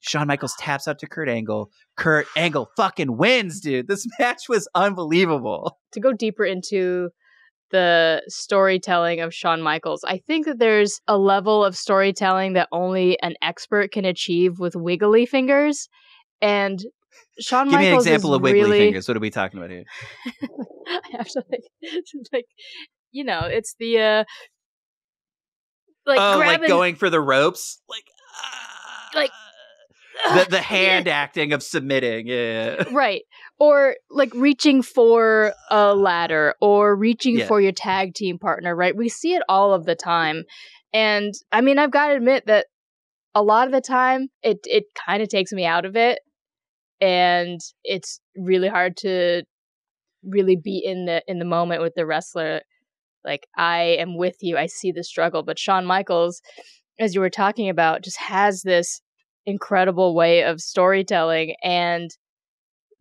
Shawn Michaels taps out to Kurt Angle. Kurt Angle fucking wins, dude. This match was unbelievable. To go deeper into the storytelling of Shawn Michaels, I think that there's a level of storytelling that only an expert can achieve with wiggly fingers. And Shawn Michaels, give me an example of wiggly fingers. What are we talking about here? I have to like, you know, it's the like going for the ropes, like the hand acting of submitting, yeah, right, or like reaching for a ladder or reaching for your tag team partner, right? We see it all of the time, and I mean, I've got to admit that a lot of the time it kind of takes me out of it, and it's really hard to really be in the moment with the wrestler. Like, I am with you, I see the struggle, but Shawn Michaels, as you were talking about, just has this incredible way of storytelling, and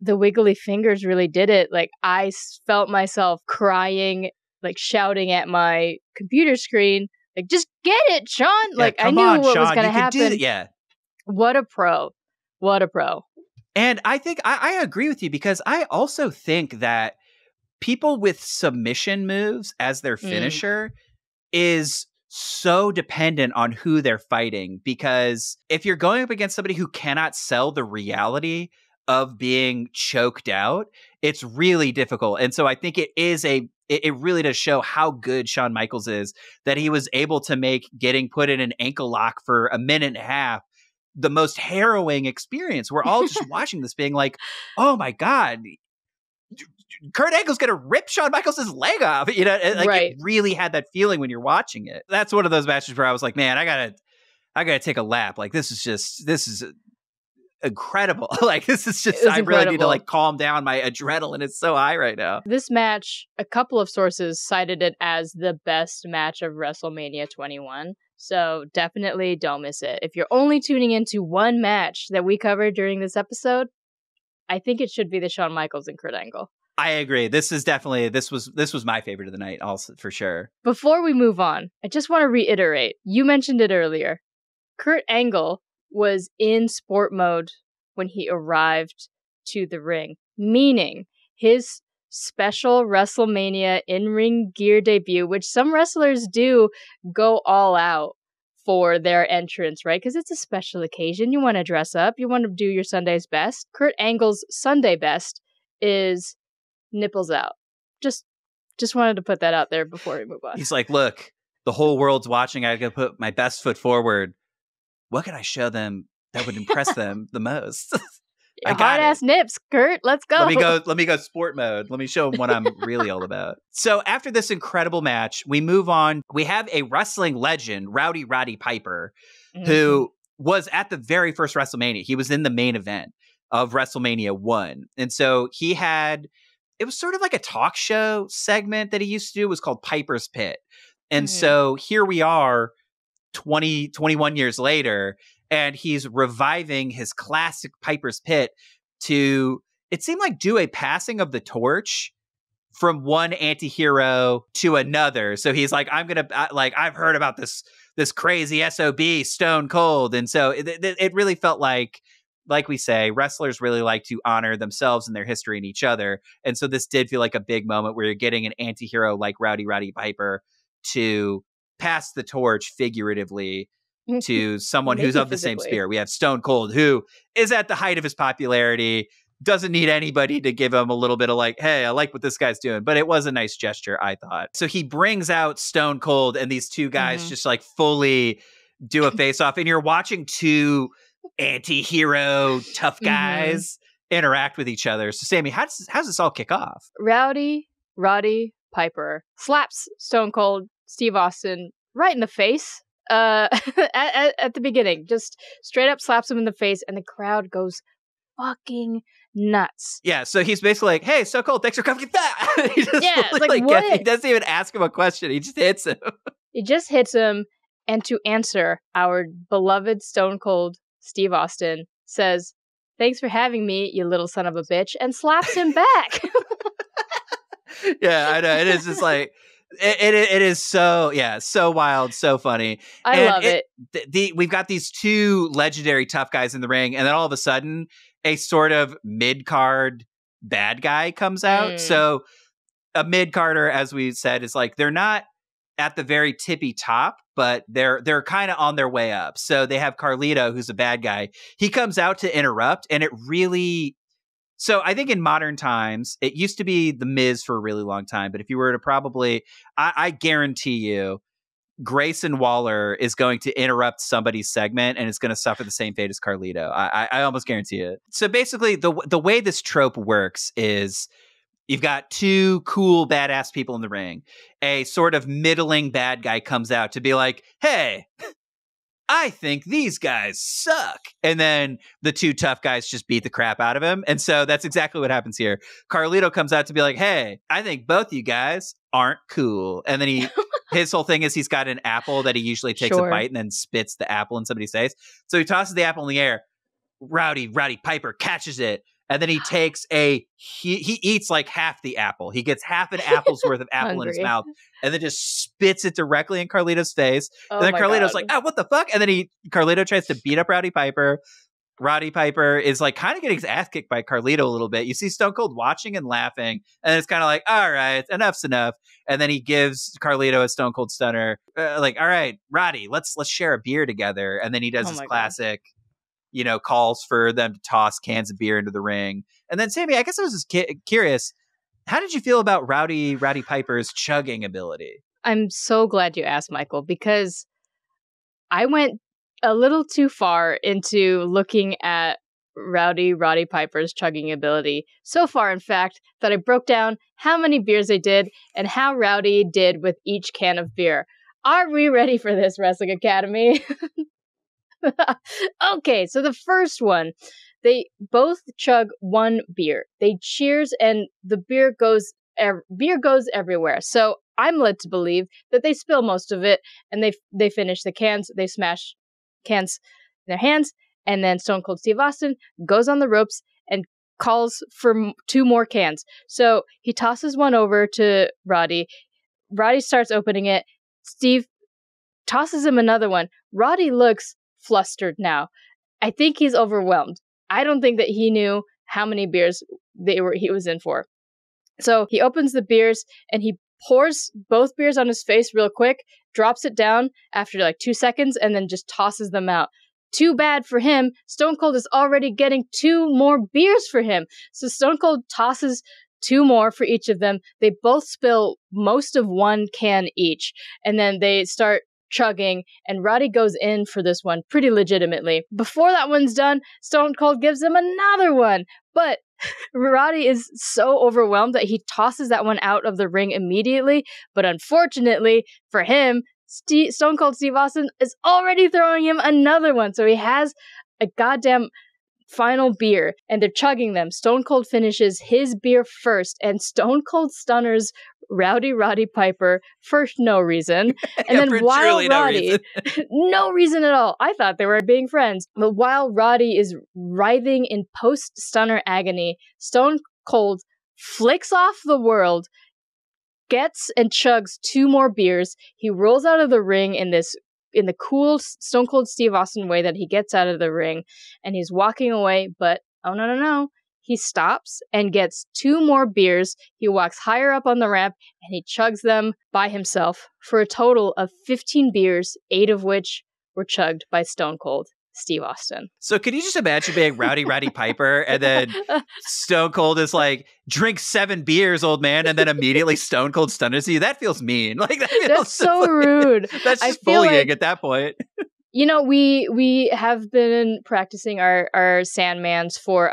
the wiggly fingers really did it. Like, I felt myself crying, like shouting at my computer screen, like, just get it, Shawn. Like, I knew what was going to happen. What a pro. And I think I agree with you, because I also think that people with submission moves as their finisher is so dependent on who they're fighting, because if you're going up against somebody who cannot sell the reality of being choked out, it's really difficult. And so I think it really does show how good Shawn Michaels is, that he was able to make getting put in an ankle lock for a minute and a half the most harrowing experience. We're all just watching this being like, oh my God, Kurt Angle's going to rip Shawn Michaels' leg off. You know, It really had that feeling when you're watching it. That's one of those matches where I was like, man, I gotta take a lap. Like, this is incredible. Like, this is just, I really need to like calm down. My adrenaline is so high right now. This match, a couple of sources cited it as the best match of WrestleMania 21. So definitely don't miss it. If you're only tuning into one match that we covered during this episode, I think it should be the Shawn Michaels and Kurt Angle. I agree. This was my favorite of the night, also, for sure. Before we move on, I just want to reiterate, you mentioned it earlier. Kurt Angle was in sport mode when he arrived to the ring, meaning his special WrestleMania in-ring gear debut, which some wrestlers do go all out for their entrance, right? Because it's a special occasion. You want to dress up. You want to do your Sunday's best. Kurt Angle's Sunday best is nipples out. Just wanted to put that out there before we move on. He's like, look, the whole world's watching. I gotta put my best foot forward. What can I show them that would impress them the most? Hard ass nips, Kurt. Let's go. Let me go sport mode. Let me show them what I'm really all about. So after this incredible match, we move on. We have a wrestling legend, Rowdy Roddy Piper, who was at the very first WrestleMania. He was in the main event. of WrestleMania 1. And so it was sort of like a talk show segment that he used to do. It was called Piper's Pit. And so here we are 21 years later, and he's reviving his classic Piper's Pit to, it seemed like, do a passing of the torch from one anti-hero to another. So he's like, I've heard about this crazy SOB, Stone Cold. And so it really felt like we say, wrestlers really like to honor themselves and their history and each other. And so this did feel like a big moment where you're getting an anti-hero like Rowdy Piper to pass the torch figuratively to someone who's of the same spear. We have Stone Cold, who is at the height of his popularity, doesn't need anybody to give him a little bit of like, hey, I like what this guy's doing. But it was a nice gesture, I thought. So he brings out Stone Cold, and these two guys just like fully do a face off. And you're watching two anti-hero tough guys interact with each other. So Samee, how does this all kick off? Roddy Piper slaps Stone Cold Steve Austin right in the face at the beginning. Just straight up slaps him in the face, and the crowd goes fucking nuts. Yeah, so he's basically like, hey, Stone Cold, thanks for coming. He just it's like what? He doesn't even ask him a question. He just hits him. He just hits him, and to answer, our beloved Stone Cold Steve Austin says, thanks for having me, you little son of a bitch, and slaps him back. Yeah, I know. It is just like, it is so, so wild, so funny. I love it. We've got these two legendary tough guys in the ring, and then all of a sudden, a sort of mid-card bad guy comes out. So a mid-carder, as we said, is like, they're not at the very tippy top, but they're kind of on their way up. So they have Carlito, who's a bad guy. He comes out to interrupt, and it really... So I think in modern times, it used to be The Miz for a really long time, but if you were to probably... I guarantee you, Grayson Waller is going to interrupt somebody's segment, and it's going to suffer the same fate as Carlito. I almost guarantee it. So basically, the way this trope works is... You've got two cool, badass people in the ring. A sort of middling bad guy comes out to be like, hey, I think these guys suck. And then the two tough guys just beat the crap out of him. And so that's exactly what happens here. Carlito comes out to be like, hey, I think both you guys aren't cool. And then his whole thing is he's got an apple that he usually takes a bite and then spits the apple in somebody's face. So he tosses the apple in the air. Rowdy Piper catches it. And then he takes he eats like half the apple. He gets half an apple's worth of apple in his mouth and then just spits it directly in Carlito's face. And then Carlito's like, oh, what the fuck? And then Carlito tries to beat up Rowdy Piper. Rowdy Piper is like kind of getting his ass kicked by Carlito a little bit. You see Stone Cold watching and laughing. And it's kind of like, all right, enough's enough. And then he gives Carlito a Stone Cold stunner. Like, all right, Roddy, let's share a beer together. And then he does his classic... calls for them to toss cans of beer into the ring. And then, Samee, I guess I was just curious, how did you feel about Rowdy Piper's chugging ability? I'm so glad you asked, Michael, because I went a little too far into looking at Rowdy Piper's chugging ability. So far, in fact, that I broke down how many beers they did and how Rowdy did with each can of beer. Are we ready for this, Wrestling Academy? Okay, so the first one, they both chug one beer. They cheers, and the beer goes everywhere. So I'm led to believe that they spill most of it, and they finish the cans. They smash cans in their hands, and then Stone Cold Steve Austin goes on the ropes and calls for two more cans. So he tosses one over to Roddy. Roddy starts opening it. Steve tosses him another one. Roddy looks flustered now. I think he's overwhelmed. I don't think that he knew how many beers he was in for. So he opens the beers and he pours both beers on his face real quick, drops it down after like 2 seconds, and then just tosses them out. Too bad for him. Stone Cold is already getting two more beers for him. So Stone Cold tosses two more for each of them. They both spill most of one can each, and then they start chugging, and Roddy goes in for this one pretty legitimately. Before that one's done, Stone Cold gives him another one, but Roddy is so overwhelmed that he tosses that one out of the ring immediately, but unfortunately for him, Stone Cold Steve Austin is already throwing him another one, so he has a goddamn final beer, and they're chugging them. Stone Cold finishes his beer first, and Stone Cold stunners Rowdy Roddy Piper for no reason. And then while Roddy, no reason at all. I thought they were being friends. But while Roddy is writhing in post-stunner agony, Stone Cold flicks off the world, gets and chugs 2 more beers. He rolls out of the ring in the cool Stone Cold Steve Austin way that he gets out of the ring, and he's walking away, but oh no. He stops and gets 2 more beers. He walks higher up on the ramp and he chugs them by himself for a total of 15 beers, 8 of which were chugged by Stone Cold Steve Austin. So can you just imagine being Rowdy Roddy Piper and then Stone Cold is like, drink 7 beers, old man, and then immediately Stone Cold stunners you? That feels mean. Like that's so rude. That's just bullying at that point. You know, we have been practicing our Sandmans for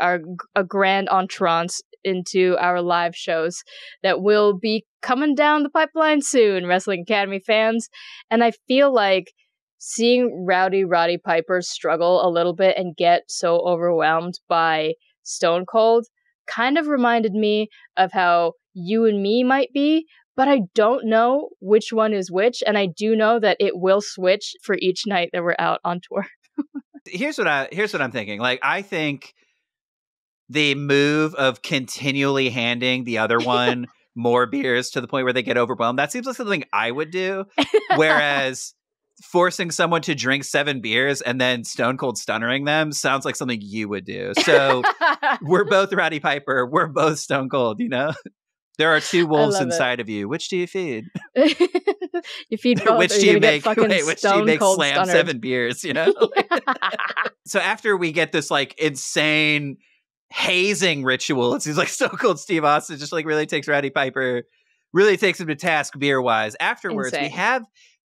a grand entrance into our live shows that will be coming down the pipeline soon, Wrestling Academy fans. And I feel like seeing Rowdy Roddy Piper struggle a little bit and get so overwhelmed by Stone Cold kind of reminded me of how you and me might be, but I don't know which one is which, and I do know that it will switch for each night that we're out on tour. Here's what I'm thinking. Like, I think the move of continually handing the other one more beers to the point where they get overwhelmed, that seems like something I would do. Whereas forcing someone to drink 7 beers and then Stone Cold stunnering them sounds like something you would do. So we're both Roddy Piper. We're both Stone Cold, you know? There are 2 wolves inside of you. Which do you feed? You feed both. Which do you make? Which do you make slam stunnered. 7 beers, you know? So after we get this like insane hazing ritual, it seems like Stone Cold Steve Austin just like really takes Roddy Piper, really takes him to task beer-wise. Afterwards, we have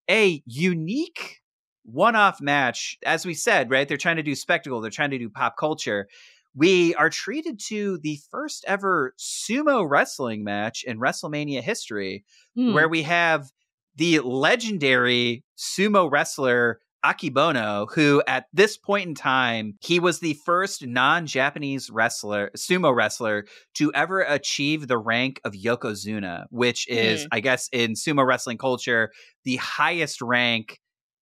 a unique one-off match. As we said, right? They're trying to do spectacle. They're trying to do pop culture. We are treated to the first ever sumo wrestling match in WrestleMania history, where we have the legendary sumo wrestler Akebono, who at this point in time, he was the first non-Japanese sumo wrestler to ever achieve the rank of Yokozuna, which is, I guess, in sumo wrestling culture, the highest rank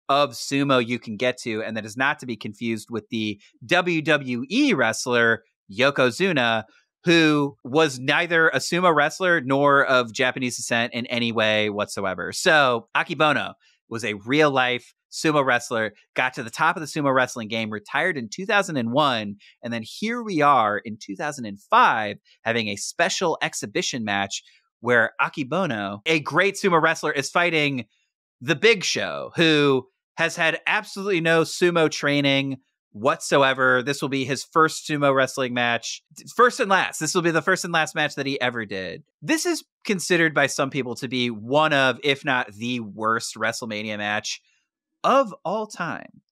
of sumo you can get to, and that is not to be confused with the WWE wrestler Yokozuna, who was neither a sumo wrestler nor of Japanese descent in any way whatsoever. So Akebono was a real life sumo wrestler, got to the top of the sumo wrestling game, retired in 2001, and then here we are in 2005 having a special exhibition match where Akebono, a great sumo wrestler, is fighting the Big Show, who has had absolutely no sumo training whatsoever. This will be his first sumo wrestling match. First and last. This will be the first and last match that he ever did. This is considered by some people to be one of, if not the worst WrestleMania match of all time.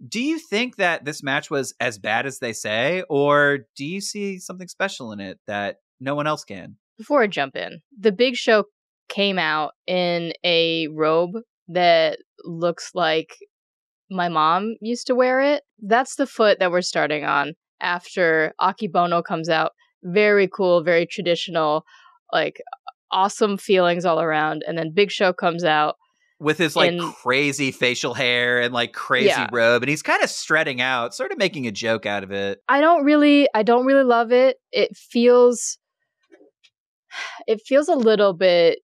Do you think that this match was as bad as they say, or do you see something special in it that no one else can? Before I jump in, the Big Show came out in a robe that looks like my mom used to wear it. That's the foot that we're starting on after Akebono comes out. Very cool, very traditional, like awesome feelings all around. And then Big Show comes out with his like crazy facial hair and like crazy robe, and he's kind of strutting out, sort of making a joke out of it. I don't really love it. It feels a little bit,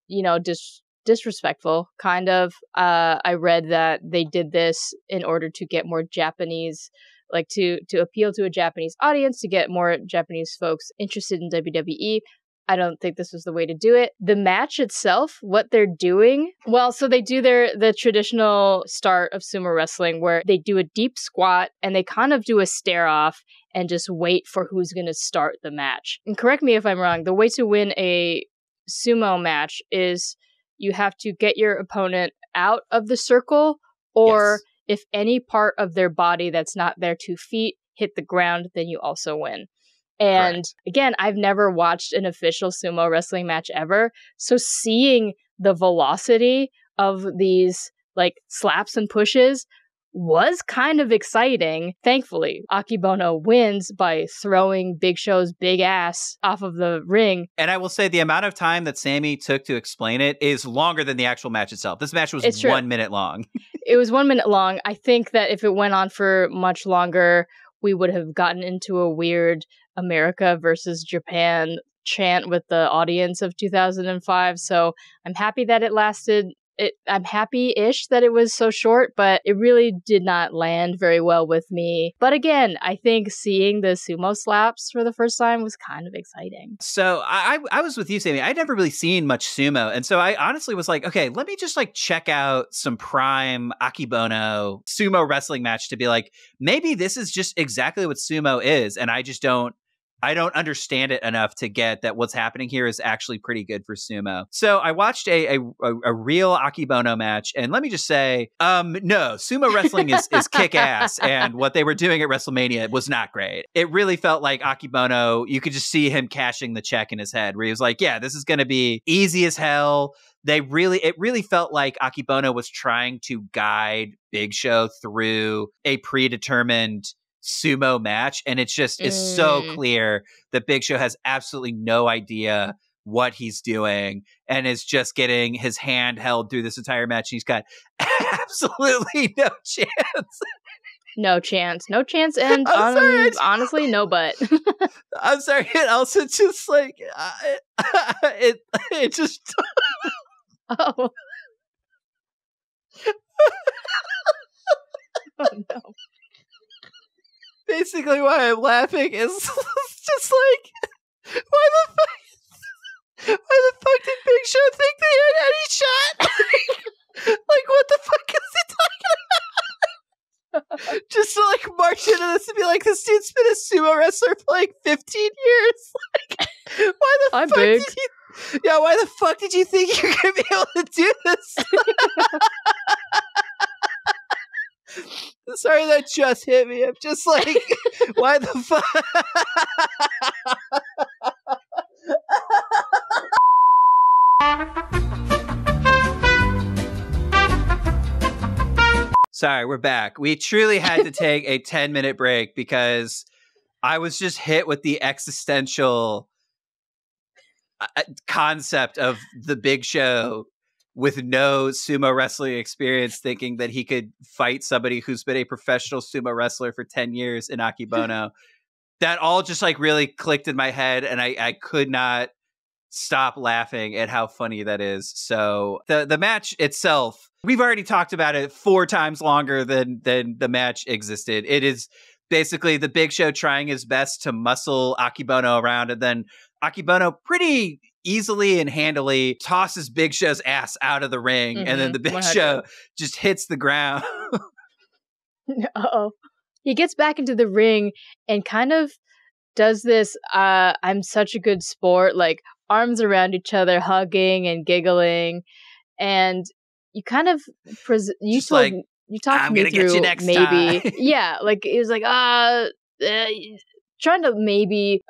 disrespectful, kind of. I read that they did this in order to get more Japanese, like to appeal to a Japanese audience, to get more Japanese folks interested in WWE. I don't think this was the way to do it. The match itself, what they're doing, well, so they do the traditional start of sumo wrestling where they do a deep squat and they kind of do a stare off and just wait for who's going to start the match. And correct me if I'm wrong, the way to win a sumo match is you have to get your opponent out of the circle, or if any part of their body that's not their 2 feet hit the ground, then you also win. And again, I've never watched an official sumo wrestling match ever. So seeing the velocity of these like slaps and pushes was kind of exciting. Thankfully, Akebono wins by throwing Big Show's big ass off of the ring. And I will say the amount of time that Samee took to explain it is longer than the actual match itself. This match was 1 minute long. It was 1 minute long. I think that if it went on for much longer, we would have gotten into a weird America versus Japan chant with the audience of 2005. So I'm happy that it lasted. I'm happy-ish that it was so short, but it really did not land very well with me. But again, I think seeing the sumo slaps for the first time was kind of exciting. So I was with you, Samee. I'd never really seen much sumo. And so I honestly was like, okay, let me just like check out some prime Akebono sumo wrestling match to be like, maybe this is just exactly what sumo is. And I don't understand it enough to get that what's happening here is actually pretty good for sumo. So I watched a real Akebono match, and let me just say, no, sumo wrestling is kick ass, and what they were doing at WrestleMania was not great. It really felt like Akebono, you could just see him cashing the check in his head, where he was like, yeah, this is going to be easy as hell. It really felt like Akebono was trying to guide Big Show through a predetermined sumo match, and it's so clear that Big Show has absolutely no idea what he's doing and is just getting his hand held through this entire match. He's got absolutely no chance. No chance, and honestly, no but. I'm sorry, it also just like it just oh. Oh no. Basically, why I'm laughing is just like, why the fuck did Big Show think they had any shot? Like, what the fuck is he talking about? Just to like march into this and be like, this dude's been a sumo wrestler for like 15 years. Like, why the fuck Big. did you? Yeah, why the fuck did you think you're gonna be able to do this? Sorry, that just hit me. I'm just like, why the fuck? Sorry, we're back. We truly had to take a 10-minute break because I was just hit with the existential concept of the Big Show with no sumo wrestling experience, thinking that he could fight somebody who's been a professional sumo wrestler for 10 years in Akebono. That all just like really clicked in my head, and I could not stop laughing at how funny that is. So the match itself, we've already talked about it 4 times longer than the match existed. It is basically the Big Show trying his best to muscle Akebono around, and then Akebono pretty easily and handily tosses Big Show's ass out of the ring, and then the Big 100. Show just hits the ground. Uh-oh. He gets back into the ring and kind of does this, I'm such a good sport, like arms around each other, hugging and giggling, and you kind of you talked I'm me gonna through get you next maybe time. yeah, like it was like trying to maybe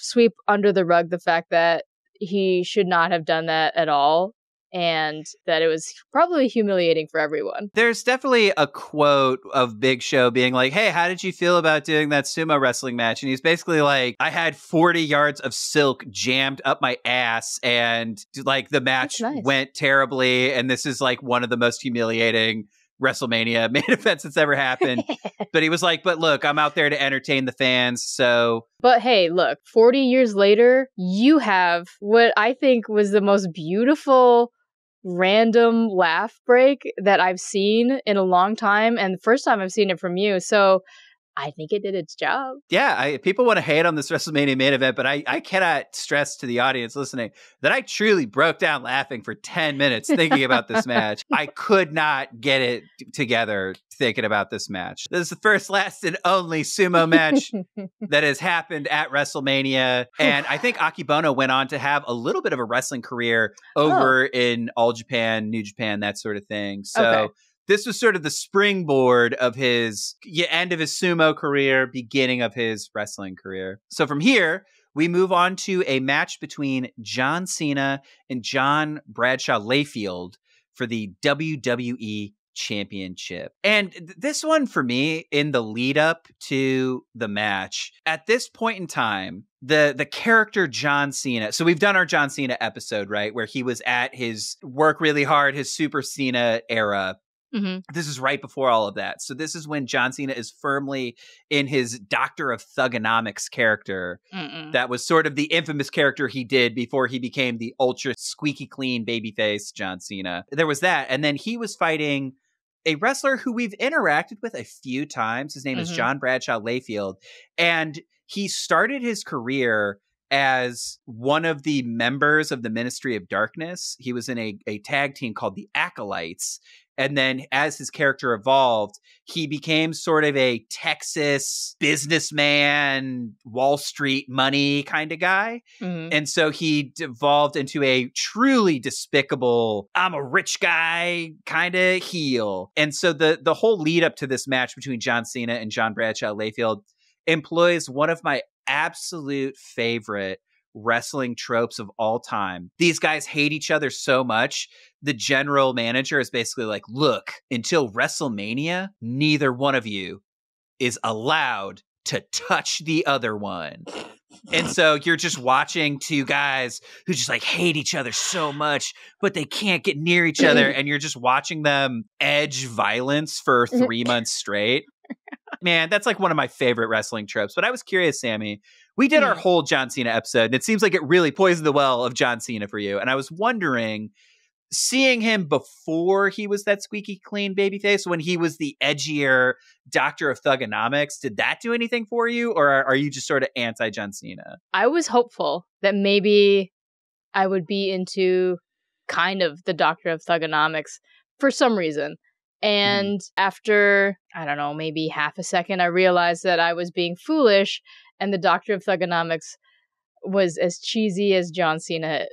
sweep under the rug the fact that he should not have done that at all, and that it was probably humiliating for everyone. There's definitely a quote of Big Show being like, hey, how did you feel about doing that sumo wrestling match? And he's basically like, I had 40 yards of silk jammed up my ass, and like the match went terribly, and this is like one of the most humiliating WrestleMania main events that's ever happened. But he was like, but look, I'm out there to entertain the fans, so... But hey, look, 40 years later, you have what I think was the most beautiful random laugh break that I've seen in a long time, and the first time I've seen it from you, so I think it did its job. Yeah, people want to hate on this WrestleMania main event, but I cannot stress to the audience listening that I truly broke down laughing for 10 minutes thinking about this match. I could not get it together thinking about this match. This is the first, last, and only sumo match that has happened at WrestleMania. And I think Akebono went on to have a little bit of a wrestling career over in All Japan, New Japan, that sort of thing. So this was sort of the springboard of his end of his sumo career, beginning of his wrestling career. So from here, we move on to a match between John Cena and John Bradshaw Layfield for the WWE Championship. And this one for me, in the lead up to the match, at this point in time, the character John Cena. So we've done our John Cena episode, right? Where he was at his work really hard, his Super Cena era. Mm-hmm. This is right before all of that. So this is when John Cena is firmly in his Doctor of Thugonomics character. That was sort of the infamous character he did before he became the ultra squeaky clean babyface John Cena. There was that. And then he was fighting a wrestler who we've interacted with a few times. His name is John Bradshaw Layfield. And he started his career as one of the members of the Ministry of Darkness. He was in a tag team called the Acolytes. And then as his character evolved, he became sort of a Texas businessman, Wall Street money kind of guy. And so he evolved into a truly despicable, I'm a rich guy kind of heel. And so the whole lead up to this match between John Cena and John Bradshaw Layfield employs one of my absolute favorite wrestling tropes of all time. These guys hate each other so much. The general manager is basically like, look, until WrestleMania, neither one of you is allowed to touch the other one. And so you're just watching two guys who just like hate each other so much, but they can't get near each other. And you're just watching them edge violence for 3 months straight. Man, that's like one of my favorite wrestling tropes. But I was curious, Samee, we did our whole John Cena episode, and it seems like it really poisoned the well of John Cena for you. And I was wondering, seeing him before he was that squeaky clean babyface, when he was the edgier Doctor of Thugonomics, did that do anything for you? Or are you just sort of anti-John Cena? I was hopeful that maybe I would be into kind of the Doctor of Thugonomics for some reason. And after, I don't know, maybe half a second, I realized that I was being foolish, and the Doctor of Thugonomics was as cheesy as John Cena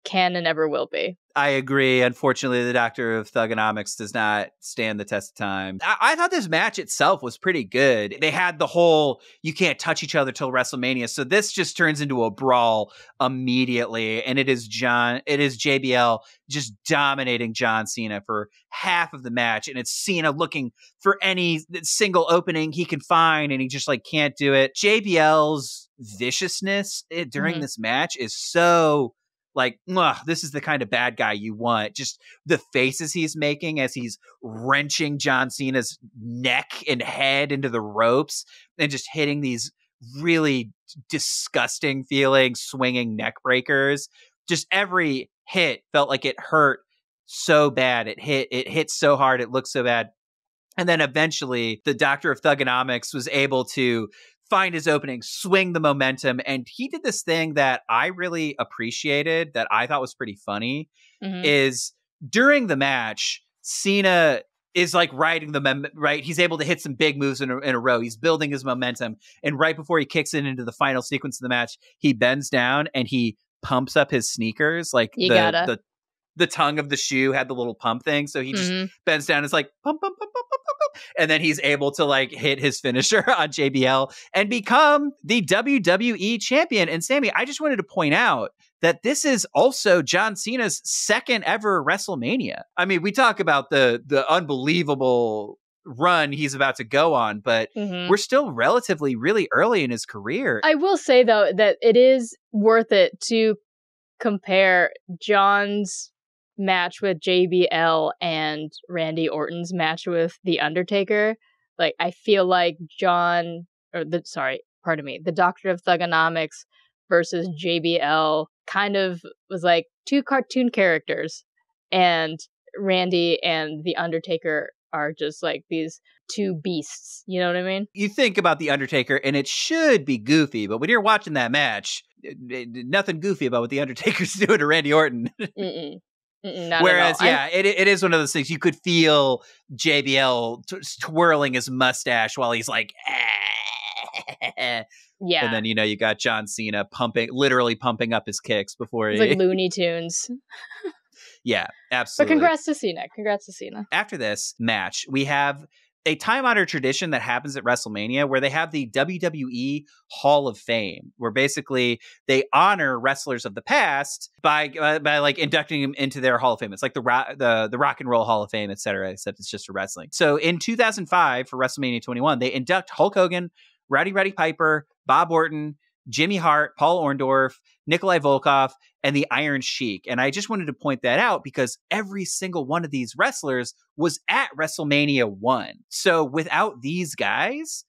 can and ever will be. I agree. Unfortunately, the Doctor of Thugonomics does not stand the test of time. I thought this match itself was pretty good. They had the whole, you can't touch each other till WrestleMania. So this just turns into a brawl immediately. And it is JBL just dominating John Cena for half of the match. And it's Cena looking for any single opening he can find, and he just like can't do it. JBL's viciousness during this match is so like, this is the kind of bad guy you want. Just the faces he's making as he's wrenching John Cena's neck and head into the ropes and just hitting these really disgusting feeling swinging neck breakers. Just every hit felt like it hurt so bad. It hit so hard. It looked so bad. And then eventually the Doctor of Thugonomics was able to find his opening, swing the momentum. And he did this thing that I really appreciated, that I thought was pretty funny, is during the match, Cena is like riding the right. He's able to hit some big moves in a row. He's building his momentum. And right before he kicks it into the final sequence of the match, he bends down and he pumps up his sneakers. Like the tongue of the shoe had the little pump thing. So he just bends down and is like, pump, pump, pump, pump, pump, pump. And then he's able to like hit his finisher on JBL and become the WWE champion. And Samee, I just wanted to point out that this is also John Cena's second ever WrestleMania. I mean, we talk about the unbelievable run he's about to go on, but we're still relatively really early in his career. I will say, though, that it is worth it to compare John's match with JBL and Randy Orton's match with The Undertaker. Like, I feel like the Doctor of Thugonomics versus JBL kind of was like two cartoon characters, and Randy and The Undertaker are just like these two beasts. You know what I mean? You think about The Undertaker and it should be goofy, but when you're watching that match, nothing goofy about what The Undertaker's doing to Randy Orton. Whereas, it is one of those things you could feel JBL twirling his mustache while he's like, yeah. And then, you got John Cena literally pumping up his kicks before it's like Looney Tunes. Yeah, absolutely. But congrats to Cena. After this match, we have a time-honored tradition that happens at WrestleMania where they have the WWE Hall of Fame, where basically they honor wrestlers of the past by like inducting them into their Hall of Fame. It's like the Rock and Roll Hall of Fame, etc., except it's just for wrestling. So in 2005 for WrestleMania 21, they induct Hulk Hogan, Rowdy Roddy Piper, Bob Orton, Jimmy Hart, Paul Orndorff, Nikolai Volkov, and the Iron Sheik. And I just wanted to point that out because every single one of these wrestlers was at WrestleMania 1. So without these guys,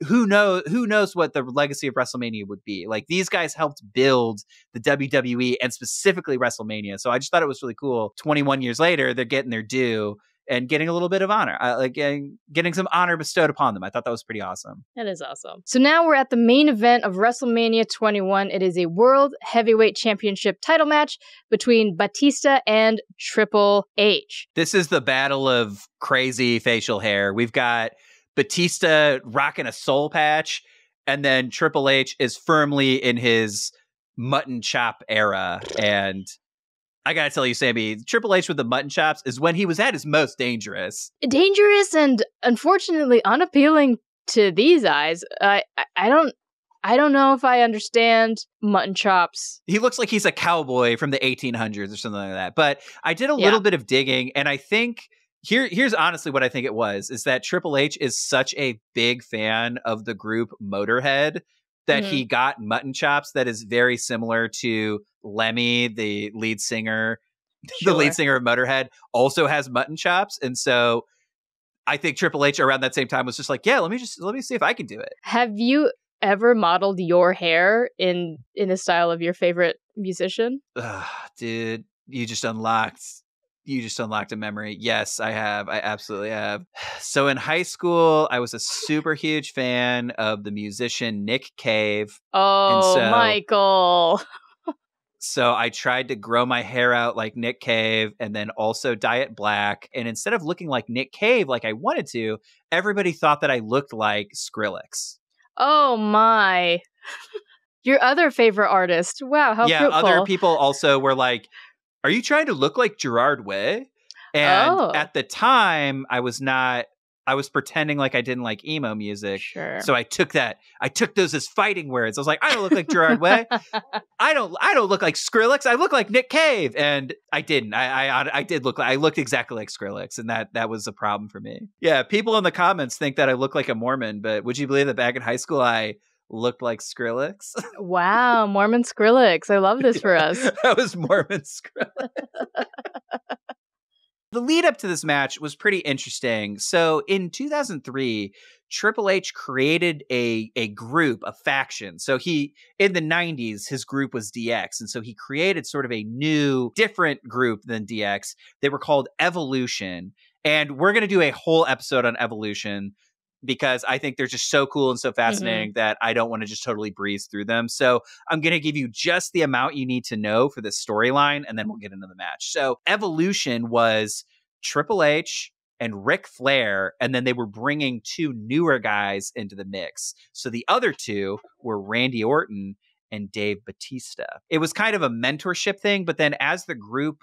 who knows what the legacy of WrestleMania would be? Like, these guys helped build the WWE and specifically WrestleMania. So I just thought it was really cool. 21 years later, they're getting their due and getting a little bit of honor, getting some honor bestowed upon them. I thought that was pretty awesome. That is awesome. So now we're at the main event of WrestleMania 21. It is a World Heavyweight Championship title match between Batista and Triple H. This is the battle of crazy facial hair. We've got Batista rocking a soul patch, and then Triple H is firmly in his mutton chop era. And I gotta tell you, Samee, Triple H with the mutton chops is when he was at his most dangerous. Dangerous and unfortunately unappealing to these eyes. I don't know if I understand mutton chops. He looks like he's a cowboy from the 1800s or something like that. But I did a little bit of digging, and I think here's honestly what I think it was, is that Triple H is such a big fan of the group Motorhead that he got mutton chops that is very similar to Lemmy, the lead singer. Sure. The lead singer of Motorhead also has mutton chops. And so I think Triple H around that same time was just like, yeah, let me see if I can do it. Have you ever modeled your hair in the style of your favorite musician? Dude, you just unlocked a memory. Yes, I have. I absolutely have. So in high school, I was a super huge fan of the musician Nick Cave. Oh, Michael. So I tried to grow my hair out like Nick Cave and then also dye it black. And instead of looking like Nick Cave like I wanted to, everybody thought that I looked like Skrillex. Oh, my. Your other favorite artist. Wow, how fruitful. Other people also were like, are you trying to look like Gerard Way? And at the time, I was pretending like I didn't like emo music. Sure. So I took those as fighting words. I was like, I don't look like Gerard Way. I don't look like Skrillex. I look like Nick Cave. And I didn't. I looked exactly like Skrillex. And that was a problem for me. Yeah. People in the comments think that I look like a Mormon, but would you believe that back in high school, I looked like Skrillex? Wow, Mormon Skrillex. I love this for us. That was Mormon Skrillex. The lead up to this match was pretty interesting. So in 2003, Triple H created a group, a faction. So in the 90s, his group was DX. And so he created sort of a new, different group than DX. They were called Evolution. And we're going to do a whole episode on Evolution, because I think they're just so cool and so fascinating that I don't want to just totally breeze through them. So I'm going to give you just the amount you need to know for this storyline, and then we'll get into the match. So Evolution was Triple H and Ric Flair, and then they were bringing two newer guys into the mix. So the other two were Randy Orton and Dave Batista. It was kind of a mentorship thing, but then as the group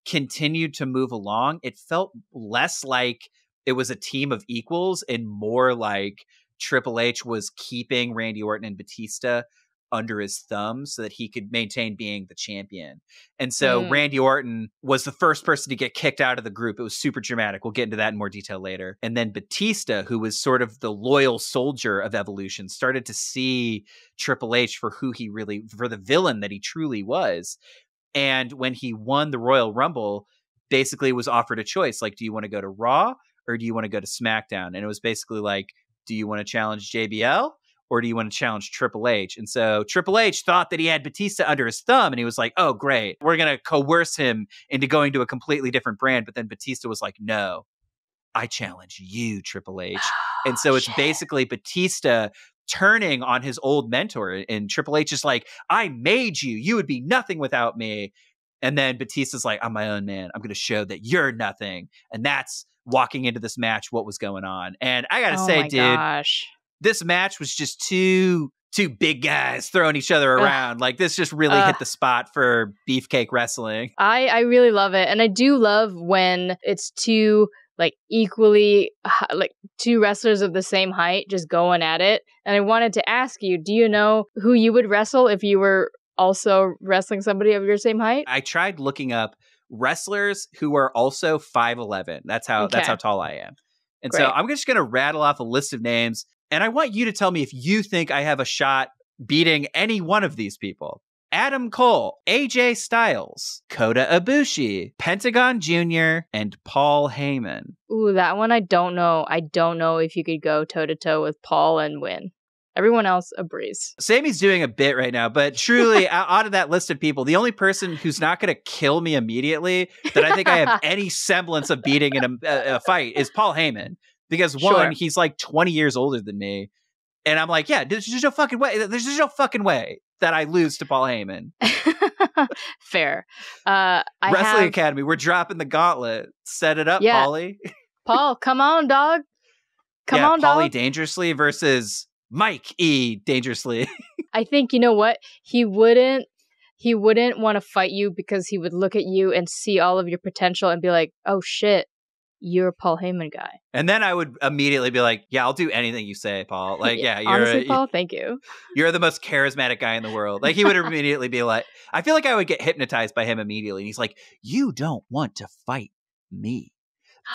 continued to move along, it felt less like it was a team of equals and more like Triple H was keeping Randy Orton and Batista under his thumb so that he could maintain being the champion. And so Randy Orton was the first person to get kicked out of the group. It was super dramatic. We'll get into that in more detail later. And then Batista, who was sort of the loyal soldier of Evolution, started to see Triple H for for the villain that he truly was. And when he won the Royal Rumble, basically was offered a choice. Like, do you want to go to Raw or do you want to go to SmackDown? And it was basically like, do you want to challenge JBL or do you want to challenge Triple H? And so Triple H thought that he had Batista under his thumb, and he was like, oh, great, we're going to coerce him into going to a completely different brand. But then Batista was like, no, I challenge you, Triple H. And so it's basically Batista turning on his old mentor, and Triple H is like, I made you. You would be nothing without me. And then Batista's like, I'm my own man. I'm going to show that you're nothing. And that's walking into this match what was going on. And I gotta say, dude, this match was just two big guys throwing each other around. Like, this just really hit the spot for beefcake wrestling. I really love it. And I do love when it's two like equally, like two wrestlers of the same height just going at it. And I wanted to ask you, do you know who you would wrestle if you were also wrestling somebody of your same height? I tried looking up wrestlers who are also 5'11". That's how tall I am. And Great. so I'm just going to rattle off a list of names, and I want you to tell me if you think I have a shot beating any one of these people. Adam Cole, AJ Styles, Kota Ibushi, Pentagon Jr., and Paul Heyman. Ooh, that one I don't know. I don't know if you could go toe-to-toe with Paul and win. Everyone else, a breeze. Sammy's doing a bit right now, but truly, out of that list of people, the only person who's not going to kill me immediately that I think I have any semblance of beating in a fight is Paul Heyman. Because one, he's like 20 years older than me. And I'm like, yeah, there's just no fucking way. There's just no fucking way that I lose to Paul Heyman. Fair. Wrestling Academy, we're dropping the gauntlet. Set it up, Paulie. Paul, come on, dog. Come on, Paulie dog. Dangerously versus Mike E. Dangerously. I think, you know what? He wouldn't want to fight you because he would look at you and see all of your potential and be like, oh shit, you're a Paul Heyman guy. And then I would immediately be like, yeah, I'll do anything you say, Paul. Like, yeah, honestly, Paul, thank you. You're the most charismatic guy in the world. Like, he would immediately be like, I feel like I would get hypnotized by him immediately. And he's like, you don't want to fight me.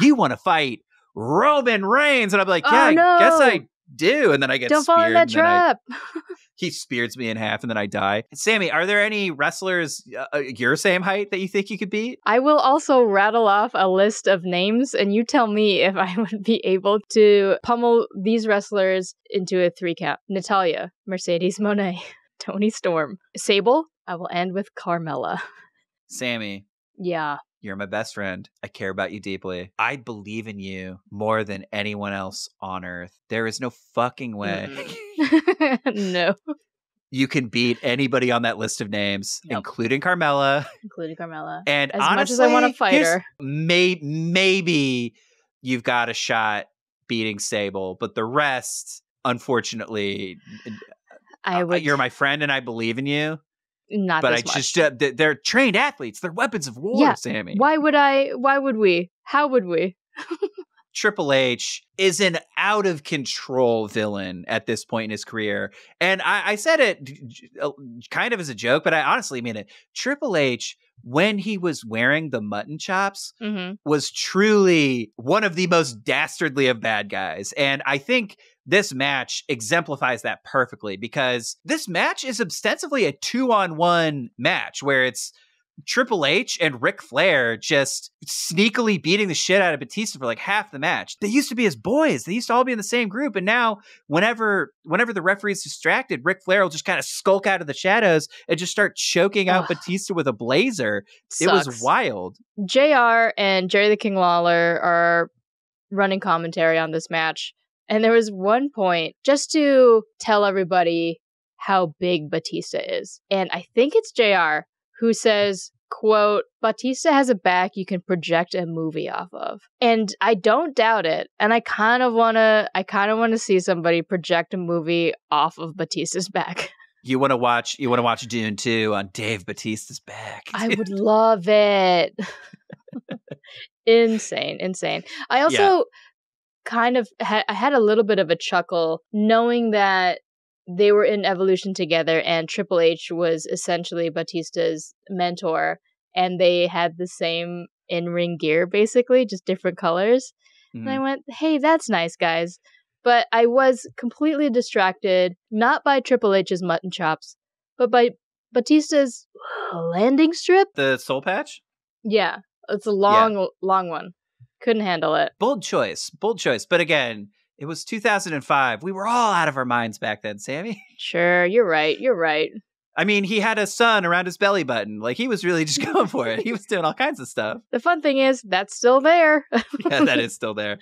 You want to fight Roman Reigns. And I'd be like, yeah, I guess I do. And then I get don't fall in that trap. He spears me in half and then I die. Sammy, are there any wrestlers your same height that you think you could beat? I will also rattle off a list of names and you tell me if I would be able to pummel these wrestlers into a 3 count. Natalya, Mercedes Moné, Toni Storm, Sable. I will end with Carmella. Sammy. Yeah. You're my best friend. I care about you deeply. I believe in you more than anyone else on earth. There is no fucking way. No. You can beat anybody on that list of names, including Carmella. And as honestly, much as I want to fight her. Maybe you've got a shot beating Sable, but the rest, unfortunately, you're my friend and I believe in you. Not but this much. They're trained athletes. They're weapons of war, Sammy. Why would we? How would we? Triple H is an out of control villain at this point in his career. And I said it kind of as a joke, but I honestly mean it. Triple H, when he was wearing the mutton chops, was truly one of the most dastardly of bad guys. And I think this match exemplifies that perfectly because this match is ostensibly a 2-on-1 match where it's Triple H and Ric Flair just sneakily beating the shit out of Batista for like half the match. They used to be his boys. They used to all be in the same group. And now whenever the referee's distracted, Ric Flair will just kind of skulk out of the shadows and just start choking out Batista with a blazer. Sucks. It was wild. JR and Jerry the King Lawler are running commentary on this match. And there was one point just to tell everybody how big Batista is. And I think it's JR who says, quote, Batista has a back you can project a movie off of. And I don't doubt it. And I kind of want to see somebody project a movie off of Batista's back. You want to watch Dune 2 on Dave Batista's back. I would love it. Insane. I also kind of I had a little bit of a chuckle knowing that they were in Evolution together and Triple H was essentially Batista's mentor and they had the same in-ring gear basically, just different colors. And I went, hey, that's nice, guys. But I was completely distracted, not by Triple H's mutton chops, but by Batista's landing strip. The soul patch? Yeah, it's a long one. Couldn't handle it. Bold choice. But again, it was 2005. We were all out of our minds back then, Sammy. Sure, you're right. I mean, he had a sun around his belly button. Like, he was really just going for it. He was doing all kinds of stuff. The fun thing is, that's still there. Yeah, that is still there.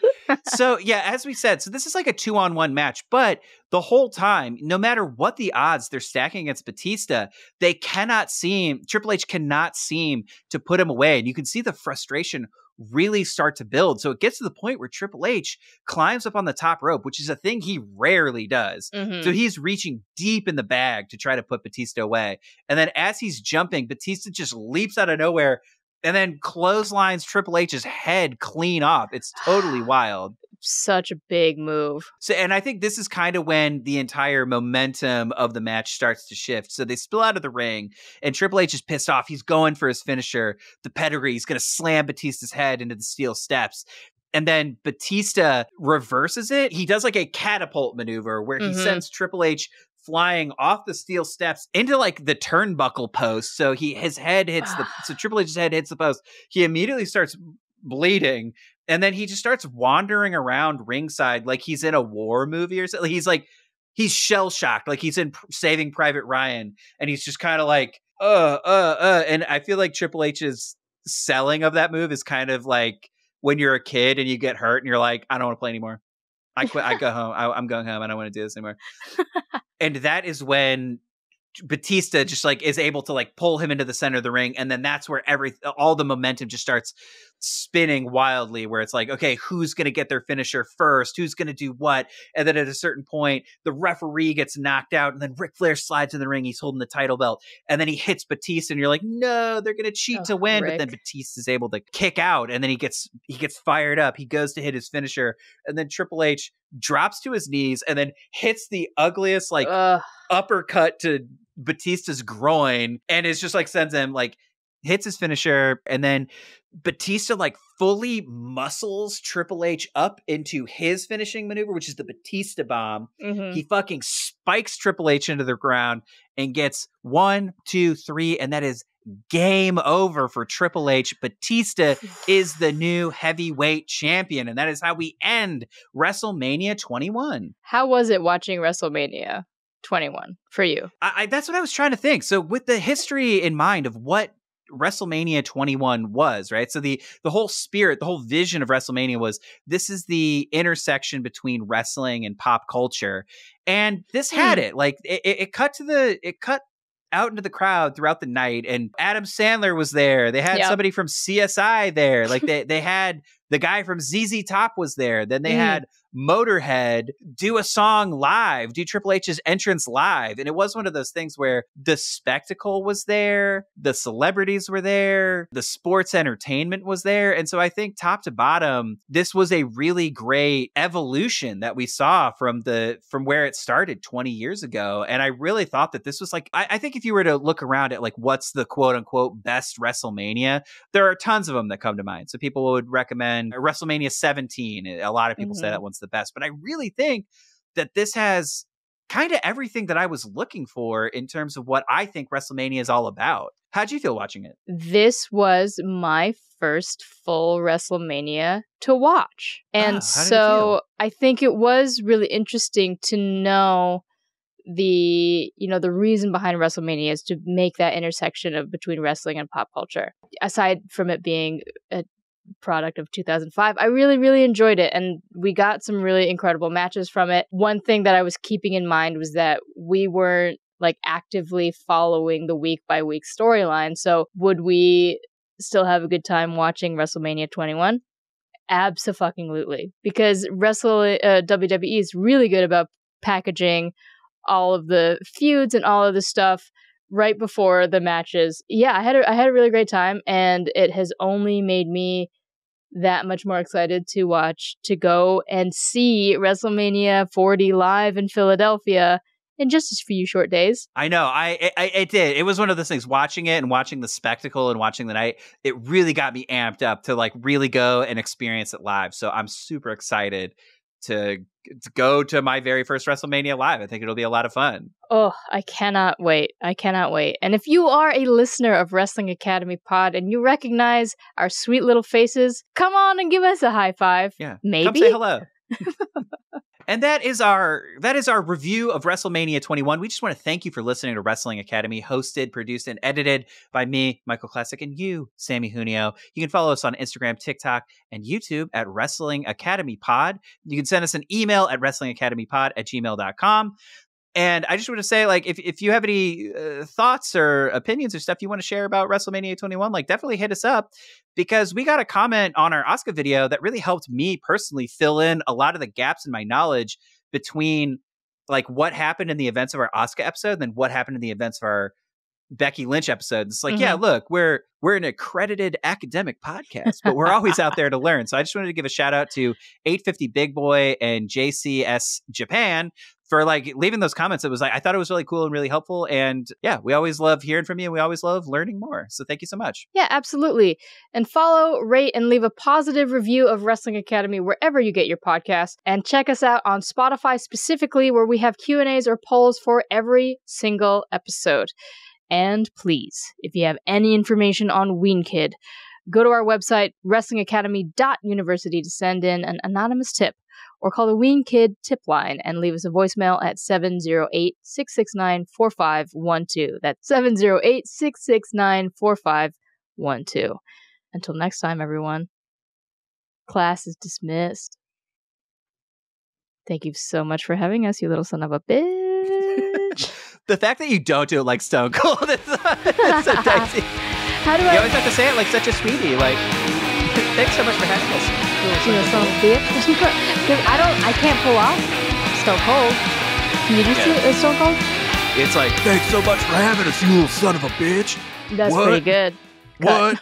So, yeah, as we said, so this is like a 2-on-1 match. But the whole time, no matter what the odds they're stacking against Batista, Triple H cannot seem to put him away. And you can see the frustration really start to build. So it gets to the point where Triple H climbs up on the top rope, which is a thing he rarely does. So he's reaching deep in the bag to try to put Batista away. And then as he's jumping, Batista just leaps out of nowhere, and then clotheslines Triple H's head clean off. It's totally wild. Such a big move. So, and I think this is kind of when the entire momentum of the match starts to shift. So they spill out of the ring, and Triple H is pissed off. He's going for his finisher, the pedigree. He's going to slam Batista's head into the steel steps. And then Batista reverses it. He does like a catapult maneuver where he sends Triple H flying off the steel steps into like the turnbuckle post. So his head hits so Triple H's head hits the post. He immediately starts bleeding. And then he just starts wandering around ringside like he's in a war movie or something. He's shell shocked, like he's in Saving Private Ryan, and he's just kind of like, And I feel like Triple H's selling of that move is kind of like when you're a kid and you get hurt and you're like, I don't want to play anymore. I quit. I go home. I'm going home. I don't want to do this anymore. And that is when Batista just like is able to like pull him into the center of the ring, and then that's where all the momentum just starts spinning wildly, where it's like, okay, who's going to get their finisher first, who's going to do what, and then at a certain point the referee gets knocked out, and then Ric Flair slides in the ring, he's holding the title belt, and then he hits Batista, and you're like, no, they're going to cheat to win. Rick. But then Batista's able to kick out, and then he gets fired up, he goes to hit his finisher, and then Triple H drops to his knees and then hits the ugliest like uppercut to Batista's groin, and it's just like sends him like hits his finisher, and then Batista like fully muscles Triple H up into his finishing maneuver, which is the Batista bomb. He fucking spikes Triple H into the ground and gets 1, 2, 3, and that is game over for Triple H. Batista is the new heavyweight champion, and that is how we end WrestleMania 21. How was it watching WrestleMania 21 for you? That's what I was trying to think. So with the history in mind of what WrestleMania 21 was, right? So the whole spirit, the whole vision of WrestleMania was, this is the intersection between wrestling and pop culture. And this had it. Like it cut out into the crowd throughout the night, and Adam Sandler was there. They had somebody from CSI there. Like they had the guy from ZZ Top was there. Then they had Motorhead do a song live, do Triple H's entrance live. And it was one of those things where the spectacle was there, the celebrities were there, the sports entertainment was there. And so I think top to bottom, this was a really great evolution that we saw from where it started 20 years ago. And I really thought that this was like, I think if you were to look around at like what's the quote unquote best WrestleMania, there are tons of them that come to mind. So people would recommend WrestleMania 17. A lot of people say that one's the best, but I really think that this has kind of everything that I was looking for in terms of what I think WrestleMania is all about. How'd you feel watching it? This was my first full WrestleMania to watch. And so I think it was really interesting to know the reason behind WrestleMania is to make that intersection between wrestling and pop culture. Aside from it being a product of 2005, I really, really enjoyed it, and we got some really incredible matches from it. One thing that I was keeping in mind was that we weren't like actively following the week by week storyline. So would we still have a good time watching WrestleMania 21? Abso-fucking-lutely, because WWE is really good about packaging all of the feuds and all of the stuff right before the matches. Yeah, I had a really great time, and it has only made me that much more excited to go and see WrestleMania 40 live in Philadelphia in just a few short days. I know. I did. It was one of those things, watching it and watching the spectacle and watching the night, it really got me amped up to like really go and experience it live. So I'm super excited to go to my very first WrestleMania live. I think it'll be a lot of fun. Oh, I cannot wait. And if you are a listener of Wrestling Academy Pod and you recognize our sweet little faces, come on and give us a high five. Yeah. Maybe. Come say hello. And that is our review of WrestleMania 21. We just want to thank you for listening to Wrestling Academy, hosted, produced, and edited by me, Michael Classic, and you, Samee Junio. You can follow us on Instagram, TikTok, and YouTube at Wrestling Academy Pod. You can send us an email at wrestlingacademypod@gmail.com. And I just want to say, like, if you have any thoughts or opinions or stuff you want to share about WrestleMania 21, like, definitely hit us up, because we got a comment on our Asuka video that really helped me personally fill in a lot of the gaps in my knowledge between, like, what happened in the events of our Asuka episode and then what happened in the events of our Becky Lynch episode. It's like, yeah, look, we're an accredited academic podcast, but we're always out there to learn. So I just wanted to give a shout out to 850 Big Boy and JCS Japan for like leaving those comments. It was like, I thought it was really cool and really helpful. And yeah, we always love hearing from you. And we always love learning more. So thank you so much. Yeah, absolutely. And follow, rate, and leave a positive review of Wrestling Academy wherever you get your podcast. And check us out on Spotify specifically, where we have Q&As or polls for every single episode. And please, if you have any information on Ween Kid, go to our website, wrestlingacademy.university, to send in an anonymous tip, or call the Ween Kid tip line and leave us a voicemail at 708-669-4512. That's 708-669-4512. Until next time, everyone, class is dismissed. Thank you so much for having us, you little son of a bitch. The fact that you don't do it like Stone Cold is so dicey. How do You always have to say it like such a sweetie. Like, thanks so much for having us. You know, son of a bitch. Because I can't pull off Stone Cold. Can you do Stone Cold? It's like, thanks so much for having us, you little son of a bitch. That's pretty good. What?